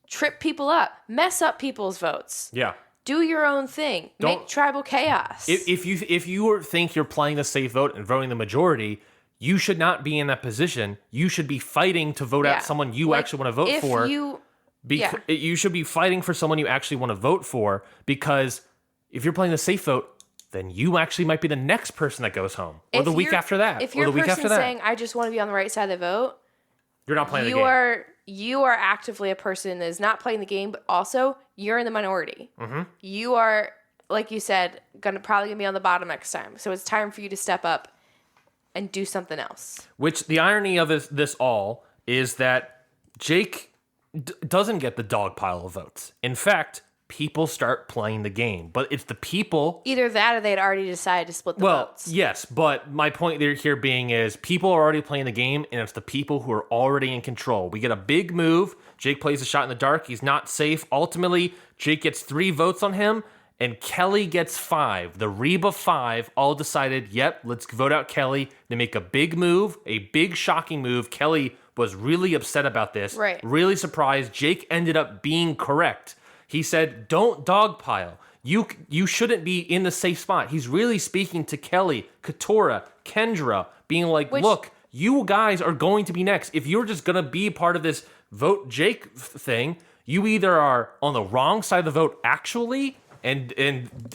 Trip people up, mess up people's votes. Yeah. Do your own thing. Make tribal chaos. If you think you're playing the safe vote and voting the majority, you should not be in that position. You should be fighting to vote out someone you actually want to vote for. You should be fighting for someone you actually want to vote for, because if you're playing the safe vote, then you actually might be the next person that goes home, or the week after that, if you're or the week after that. Saying, I just want to be on the right side of the vote, you're not playing the game. You are actively a person that is not playing the game, but also you're in the minority. Mm-hmm. You are, like you said, probably gonna be on the bottom next time. So it's time for you to step up and do something else. Which the irony of this all is that Jake doesn't get the dog pile of votes. In fact, people start playing the game, but it's the people... Either that or they'd already decided to split the votes. Well, yes, but my point here being is people are already playing the game, and it's the people who are already in control. We get a big move. Jake plays a shot in the dark. He's not safe. Ultimately, Jake gets 3 votes on him, and Kelly gets 5. The Reba 5 all decided, yep, let's vote out Kelly. They make a big move, a big shocking move. Kelly was really upset about this. Right. Really surprised. Jake ended up being correct. He said, don't dogpile. You shouldn't be in the safe spot. He's really speaking to Kelly, Katora, Kendra, being like, look, you guys are going to be next. If you're just going to be part of this vote Jake thing, you either are on the wrong side of the vote actually, and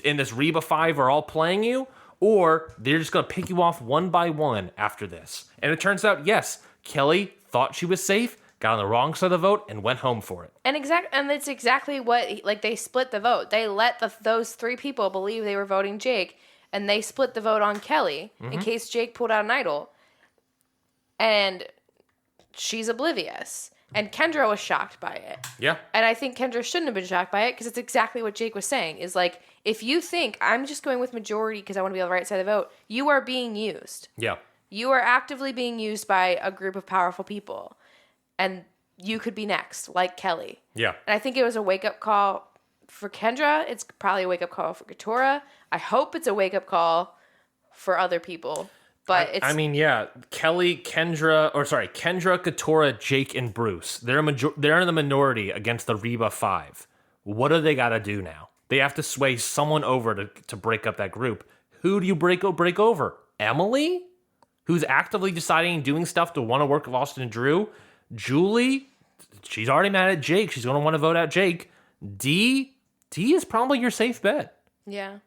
this Reba 5 are all playing you, or they're just going to pick you off one by one after this. And it turns out, yes, Kelly thought she was safe, got on the wrong side of the vote, and went home for it. And it's exactly what, like, they split the vote. They let those 3 people believe they were voting Jake, and they split the vote on Kelly in case Jake pulled out an idol. And she's oblivious. And Kendra was shocked by it. Yeah. And I think Kendra shouldn't have been shocked by it because it's exactly what Jake was saying. Is like, if you think I'm just going with majority because I want to be on the right side of the vote, you are being used. Yeah. You are actively being used by a group of powerful people. And you could be next, like Kelly. Yeah. And I think it was a wake-up call for Kendra. It's probably a wake-up call for Katurah. I hope it's a wake-up call for other people. But I mean, yeah, Kendra, Katurah, Jake, and Bruce. They're in the minority against the Reba 5. What do they got to do now? They have to sway someone over to break up that group. Who do you break over? Emily, who's actively deciding and doing stuff to want to work with Austin and Drew. Julie, she's already mad at Jake. She's going to want to vote out Jake. D is probably your safe bet. Yeah.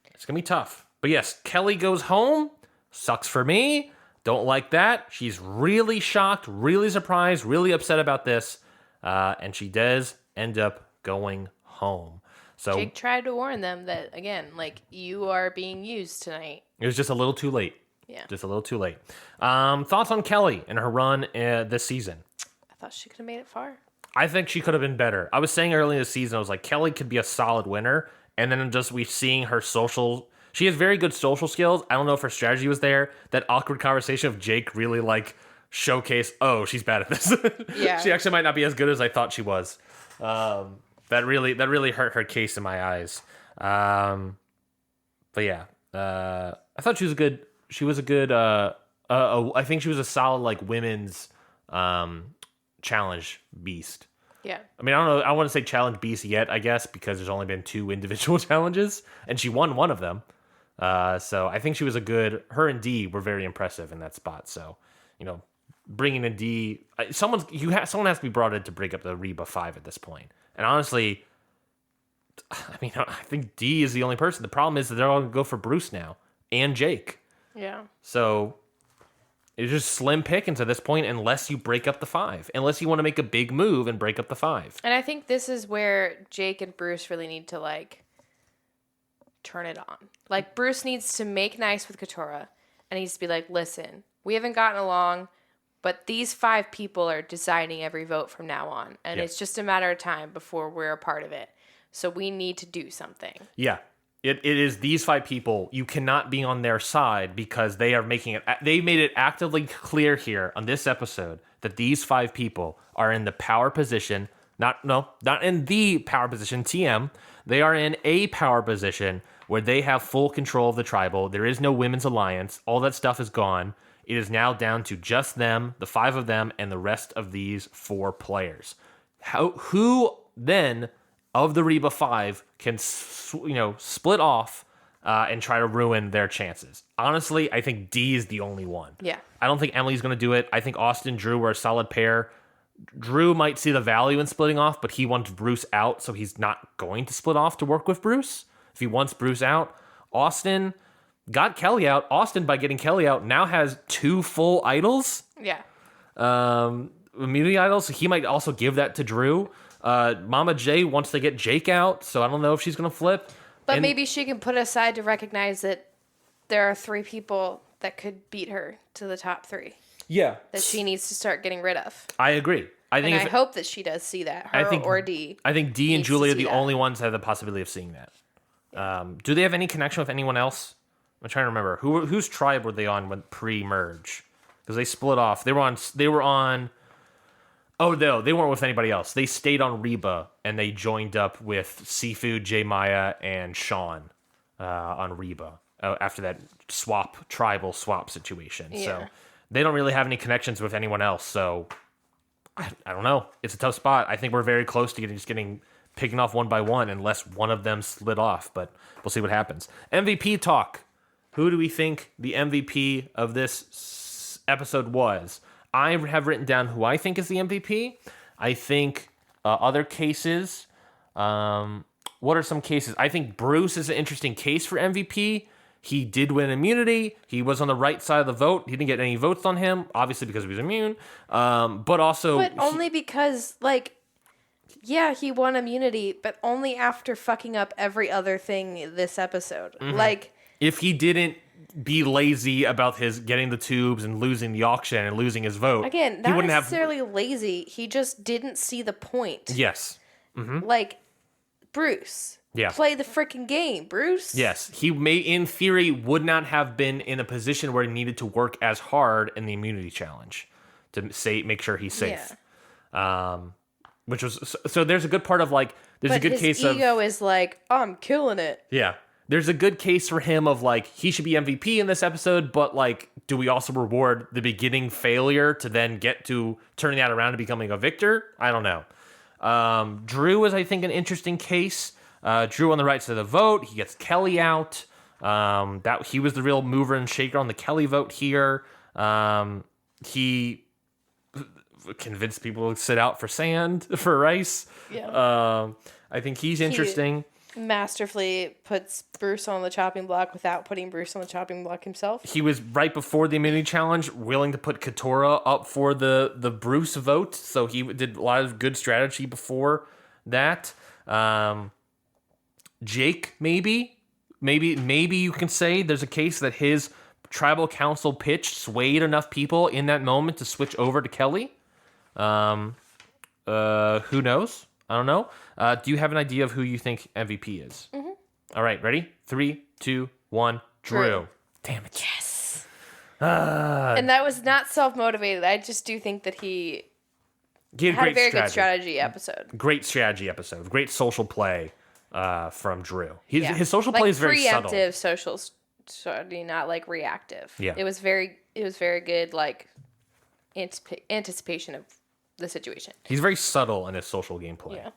It's going to be tough. But yes, Kelly goes home. Sucks for me. Don't like that. She's really shocked, really surprised, really upset about this. And she does end up going home. So Jake tried to warn them that, again, like, you are being used tonight. It was just a little too late. Yeah. Just a little too late. Thoughts on Kelly and her run this season? I thought she could have made it far. I think she could have been better. I was saying early in the season, I was like, Kelly could be a solid winner. And then just we seeing her social... She has very good social skills. I don't know if her strategy was there. That awkward conversation of Jake really like showcased, oh, she's bad at this. Yeah. She actually might not be as good as I thought she was. That really hurt her case in my eyes. But yeah, I thought she was a good, I think she was a solid like women's challenge beast. Yeah. I mean, I don't know. I want to say challenge beast yet, I guess, because there's only been 2 individual challenges and she won one of them. So I think she was her and D were very impressive in that spot. So, bringing in D, someone has to be brought in to break up the Reba 5 at this point. And honestly, I mean, I think D is the only person. The problem is that they're all going to go for Bruce now and Jake. Yeah. So it's just slim pickings at this point unless you break up the 5. Unless you want to make a big move and break up the 5. And I think this is where Jake and Bruce really need to, like, turn it on. Like, Bruce needs to make nice with Katurah and needs to be like, listen, we haven't gotten along, but these 5 people are deciding every vote from now on. And it's just a matter of time before we're a part of it. So we need to do something. Yeah. It is these 5 people. You cannot be on their side because they are making it. They made it actively clear here on this episode that these 5 people are in the power position. Not in the power position, TM. They are in a power position where they have full control of the tribal. There is no women's alliance. All that stuff is gone. It is now down to just them, the 5 of them, and the rest of these 4 players. Who then of the Reba 5 can, split off and try to ruin their chances? Honestly, I think D is the only one. Yeah. I don't think Emily's going to do it. I think Austin and Drew were a solid pair. Drew might see the value in splitting off, but he wants Bruce out, so he's not going to split off to work with Bruce. If he wants Bruce out, Austin got Kelly out. Austin, by getting Kelly out, now has 2 full idols. Yeah. Immunity idols. So he might also give that to Drew. Mama J wants to get Jake out, so I don't know if she's going to flip. But maybe she can put aside to recognize that there are 3 people that could beat her to the top 3. Yeah. That she needs to start getting rid of. I agree. I hope that she does see that. Or D. I think D and Julie are the only ones that have the possibility of seeing that. Do they have any connection with anyone else? I'm trying to remember. Whose tribe were they on when pre-merge? Because they split off. They were on. Oh no, they weren't with anybody else. They stayed on Reba and they joined up with Seafood, J Maya, and Sean on Reba after that tribal swap situation. Yeah. So they don't really have any connections with anyone else. So I don't know. It's a tough spot. I think we're very close to getting picking off one by one unless one of them slid off, but we'll see what happens. MVP talk. Who do we think the MVP of this episode was? I have written down who I think is the MVP. I think other cases. What are some cases? I think Bruce is an interesting case for MVP. He did win immunity. He was on the right side of the vote. He didn't get any votes on him, obviously because he was immune. But also... But only because, yeah, he won immunity, but only after fucking up every other thing this episode. Mm-hmm. if he didn't be lazy about his getting the tubes and losing the auction and losing his vote. Again, not necessarily lazy. He just didn't see the point. Yes. Mm-hmm. Like, Bruce. Yeah. Play the freaking game, Bruce. Yes. He may, in theory, would not have been in a position where he needed to work as hard in the immunity challenge to make sure he's safe. Yeah. Which was, so there's a good part of like, there's a good case of. His ego is like, I'm killing it. Yeah. There's a good case for him of like, he should be MVP in this episode, but like, do we also reward the beginning failure to then get to turning that around and becoming a victor? I don't know. Drew is, I think, an interesting case. Drew on the right side of the vote. He gets Kelly out. That he was the real mover and shaker on the Kelly vote here. He convinced people to sit out for sand, for Rice. Yeah. I think he's interesting. He masterfully puts Bruce on the chopping block without putting Bruce on the chopping block himself. He was right before the immunity challenge willing to put Katora up for the Bruce vote, so he did a lot of good strategy before that. Jake, maybe you can say there's a case that his tribal council pitch swayed enough people in that moment to switch over to Kelly. Who knows? I don't know. Do you have an idea of who you think MVP is? Mm-hmm. All right, ready? 3, 2, 1. Drew. Damn it. Yes. And that was not self-motivated. I just do think that he had a very good strategy episode. Great strategy episode. Great social play from Drew. His social play is very subtle. Preemptive social strategy, not like reactive. Yeah. It was very good, like anticipation of the situation. He's very subtle in his social gameplay. Yeah.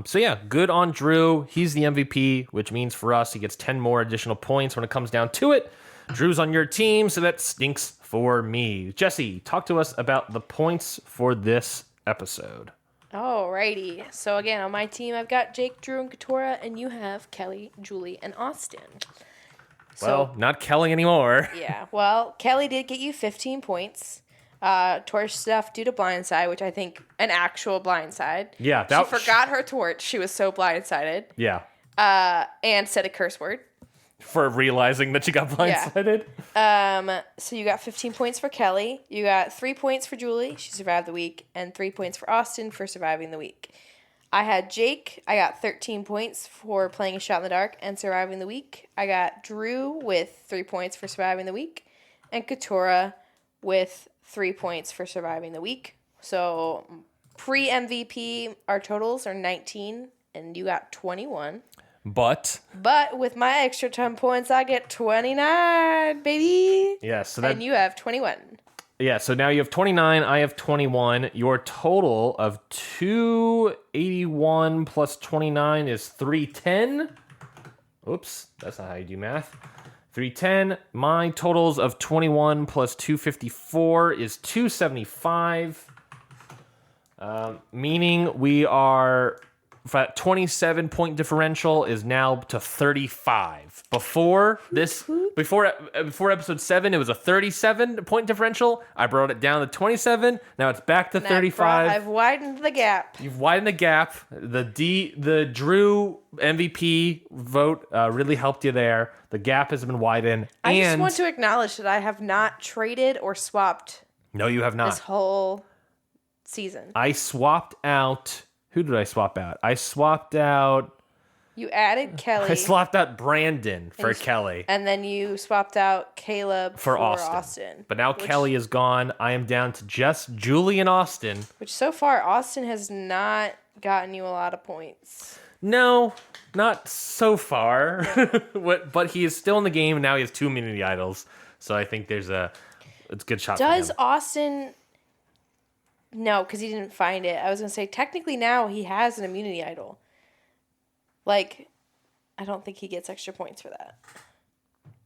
So yeah, good on Drew. He's the MVP, which means for us he gets 10 more additional points when it comes down to it. Drew's on your team, so that stinks for me. Jessie, talk to us about the points for this episode. Alrighty. So again, on my team, I've got Jake, Drew, and Katora, and you have Kelly, Julie, and Austin. Well, not Kelly anymore. Yeah. Well, Kelly did get you 15 points. Torch stuff due to blindside, which I think an actual blindside. Yeah. She forgot her torch. She was so blindsided. Yeah. And said a curse word. For realizing that she got blindsided. Yeah. So you got 15 points for Kelly. You got 3 points for Julie. She survived the week. And 3 points for Austin for surviving the week. I had Jake. I got 13 points for playing a shot in the dark and surviving the week. I got Drew with 3 points for surviving the week. And Katora with 3 points for surviving the week. So pre-MVP, our totals are 19, and you got 21. But with my extra 10 points, I get 29, baby. Yeah, so and you have 21. Yeah, so now you have 29, I have 21. Your total of 281 plus 29 is 310. Oops, that's not how you do math. 310. My totals of 21 plus 254 is 275. Meaning we are, that 27 point differential is now to 35. Before episode 7, it was a 37 point differential. I brought it down to 27. Now it's back to 35. I've widened the gap. You've widened the gap. The Drew MVP vote really helped you there. The gap has been widened. I just want to acknowledge that I have not traded or swapped. No, you have not. This whole season. I swapped out. Who did I swap out? I swapped out. You added Kelly. I swapped out Brandon for Kelly. And then you swapped out Caleb for Austin. But now Kelly is gone. I am down to just Julie and Austin. Which so far, Austin has not gotten you a lot of points. No, not so far. But he is still in the game. And now he has 2 immunity idols. So I think it's a good shot for him. Does Austin... No, because he didn't find it. I was going to say, technically now he has an immunity idol. Like, I don't think he gets extra points for that.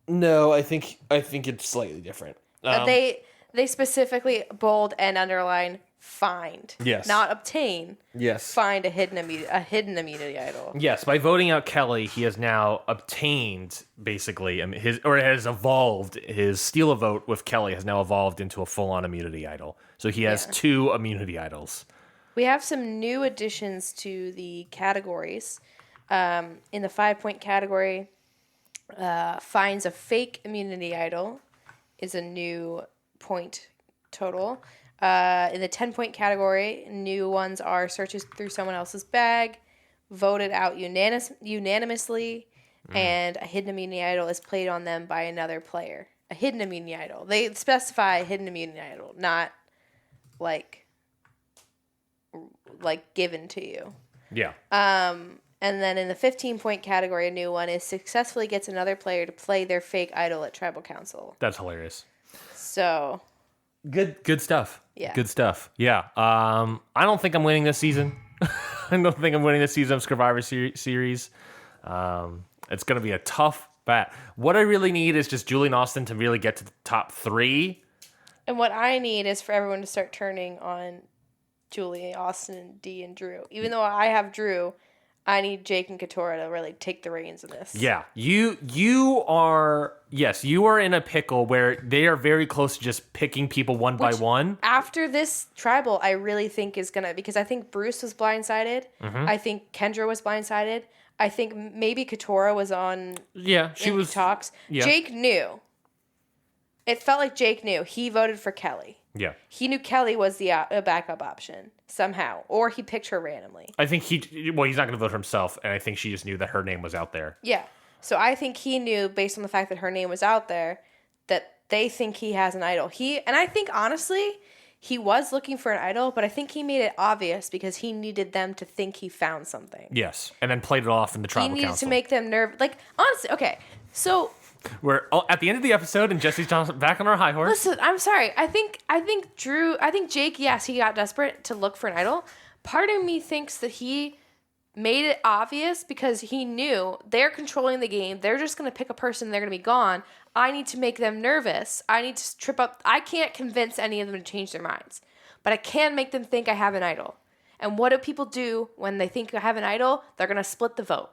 No, I think it's slightly different. They specifically bold and underline find. Yes. Not obtain. Yes. Find a hidden immunity idol. Yes, by voting out Kelly, he has now obtained basically has evolved. His steal a vote with Kelly has now evolved into a full-on immunity idol. So he has 2 immunity idols. We have some new additions to the categories. In the 5-point category, finds a fake immunity idol is a new point total. In the 10-point category, new ones are searches through someone else's bag, voted out unanimously, and a hidden immunity idol is played on them by another player. A hidden immunity idol. They specify a hidden immunity idol, not like given to you. Yeah. And then in the 15-point category, a new one is successfully gets another player to play their fake idol at Tribal Council. That's hilarious. So. Good stuff. Yeah. Good stuff. Yeah. I don't think I'm winning this season. I don't think I'm winning this season of Scurvivor series. It's going to be a tough bat. What I really need is just Julie and Austin to really get to the top 3. And what I need is for everyone to start turning on Julie, Austin, Dee, and Drew. Even though I have Drew, I need Jake and Katora to really take the reins in this. Yeah. You are in a pickle where they are very close to just picking people one by one. After this tribal, I really think is going to, because I think Bruce was blindsided. Mm-hmm. I think Kendra was blindsided. I think maybe Katora was on talks. Yeah. Jake knew. It felt like Jake knew. He voted for Kelly. Yeah. He knew Kelly was the backup option somehow, or he picked her randomly. I think he's not going to vote for himself, and I think she just knew that her name was out there. Yeah. So I think he knew, based on the fact that her name was out there, that they think he has an idol. And I think, honestly, he was looking for an idol, but I think he made it obvious because he needed them to think he found something. Yes, and then played it off in the tribal council. He needed to make them nervous. Like, honestly, okay, so... We're at the end of the episode, and Jesse's back on our high horse. Listen, I'm sorry. I think Jake, yes, he got desperate to look for an idol. Part of me thinks that he made it obvious because he knew they're controlling the game. They're just going to pick a person. They're going to be gone. I need to make them nervous. I need to trip up. I can't convince any of them to change their minds, but I can make them think I have an idol. And what do people do when they think I have an idol? They're going to split the vote.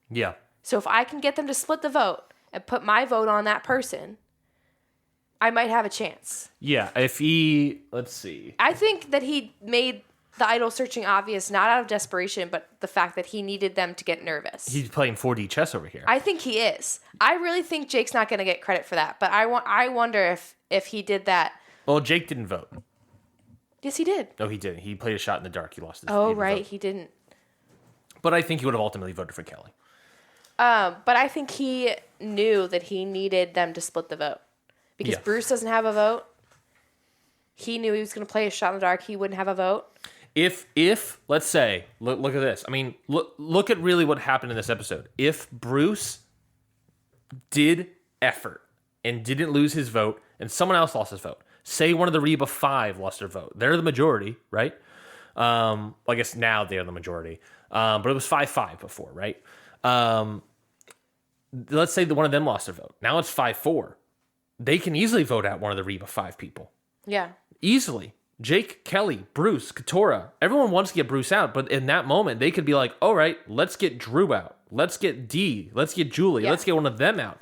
Yeah. So if I can get them to split the vote and put my vote on that person, I might have a chance. Yeah, let's see. I think that he made the idol searching obvious, not out of desperation, but the fact that he needed them to get nervous. He's playing 4D chess over here. I think he is. I really think Jake's not going to get credit for that, but I wonder if he did that. Well, Jake didn't vote. Yes, he did. No, he didn't. He played a shot in the dark. He lost his Oh, right. Vote. He didn't. But I think he would have ultimately voted for Kelly. But I think he knew that he needed them to split the vote. Because Bruce doesn't have a vote. He knew he was going to play a shot in the dark. He wouldn't have a vote. If let's say, look at this. I mean, look at really what happened in this episode. If Bruce did effort and didn't lose his vote, and someone else lost his vote, say one of the Reba 5 lost their vote. They're the majority, right? I guess now they're the majority. But it was 5-5 before, right? Let's say that one of them lost their vote. Now it's 5-4. They can easily vote out one of the Reba 5 people. Yeah. Easily. Jake, Kelly, Bruce, Katora. Everyone wants to get Bruce out, but in that moment, they could be like, all right, let's get Drew out. Let's get Dee. Let's get Julie. Yeah. Let's get one of them out.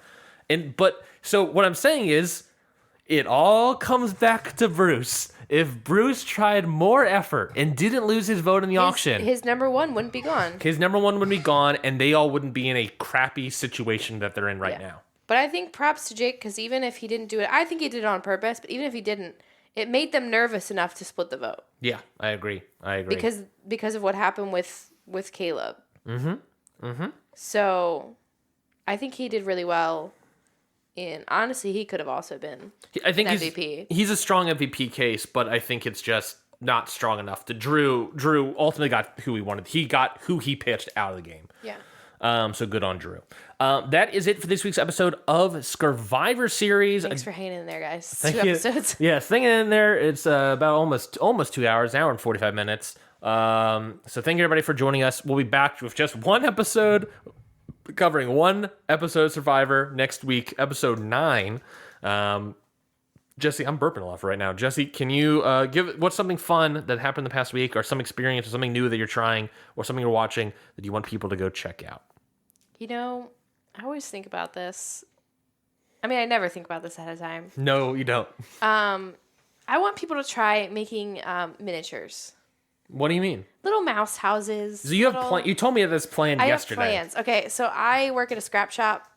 So what I'm saying is, it all comes back to Bruce. If Bruce tried more effort and didn't lose his vote in the auction, his number one wouldn't be gone. His number one would be gone, and they all wouldn't be in a crappy situation that they're in right now. But I think props to Jake, because even if he didn't do it, I think he did it on purpose, but even if he didn't, it made them nervous enough to split the vote. Yeah, I agree. Because of what happened with Caleb. Mm-hmm. Mm-hmm. So I think he did really well. And honestly, he could have also been MVP. He's a strong MVP case, but I think it's just not strong enough. Drew ultimately got who he wanted. He got who he pitched out of the game. Yeah. So good on Drew. That is it for this week's episode of Scurvivor series. Thanks for hanging in there, guys. Thank 2 you. episodes. Yes, hanging in there. It's about almost 2 hours, an hour and 45 minutes. So thank you everybody for joining us. We'll be back with just one episode, covering one episode of Survivor next week, episode 9. Jesse, I'm burping a lot right now. Jesse, can you what's something fun that happened the past week, or some experience, or something new that you're trying, or something you're watching that you want people to go check out? You know, I always think about this. I mean, I never think about this ahead of time. No, you don't. I want people to try making miniatures. What do you mean? Little mouse houses. So you have you told me this plan yesterday. I have plans. Okay, so I work at a scrap shop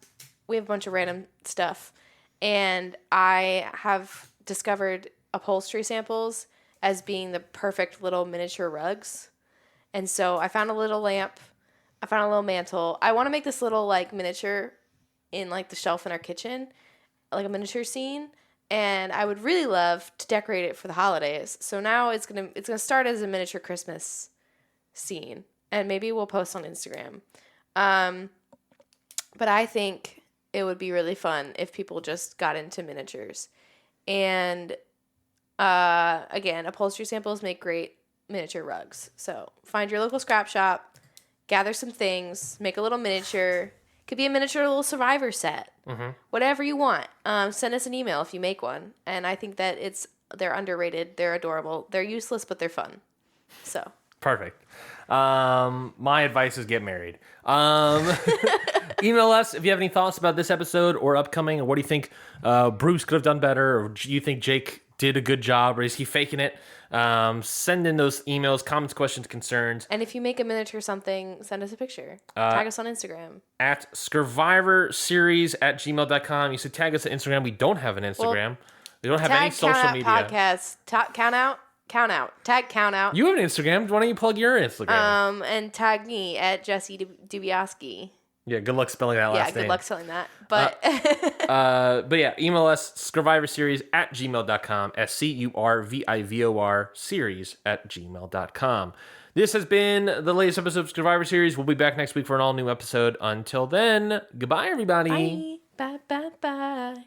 we have a bunch of random stuff. And I have discovered upholstery samples as being the perfect little miniature rugs. And so I found a little lamp. I found a little mantle. I want to make this little like miniature in like the shelf in our kitchen, like a miniature scene. And I would really love to decorate it for the holidays. So now it's gonna start as a miniature Christmas scene, and maybe we'll post on Instagram. But I think it would be really fun if people just got into miniatures. And again, upholstery samples make great miniature rugs. So find your local scrap shop, gather some things, make a little miniature. Could be a miniature little Survivor set. Mm-hmm. Whatever you want. Send us an email if you make one. And I think that they're underrated. They're adorable. They're useless, but they're fun. So perfect. My advice is get married. Email us if you have any thoughts about this episode or upcoming, or what do you think Bruce could have done better, or do you think Jake did a good job, or is he faking it? Send in those emails, comments, questions, concerns. And if you make a miniature something, send us a picture. Tag us on Instagram. At scurvivorseries@gmail.com. You should tag us on Instagram. We don't have an Instagram. We don't have any social media. Podcast. Count out. Tag count out. You have an Instagram. Why don't you plug your Instagram? And tag me at Jessie Dubiowski. Yeah, good luck spelling that last name. Yeah, good luck spelling that. But but yeah, email us scurvivorseries@gmail.com. SCURVIVOR series@gmail.com. This has been the latest episode of Scurvivor Series. We'll be back next week for an all new episode. Until then, goodbye, everybody. Bye. Bye.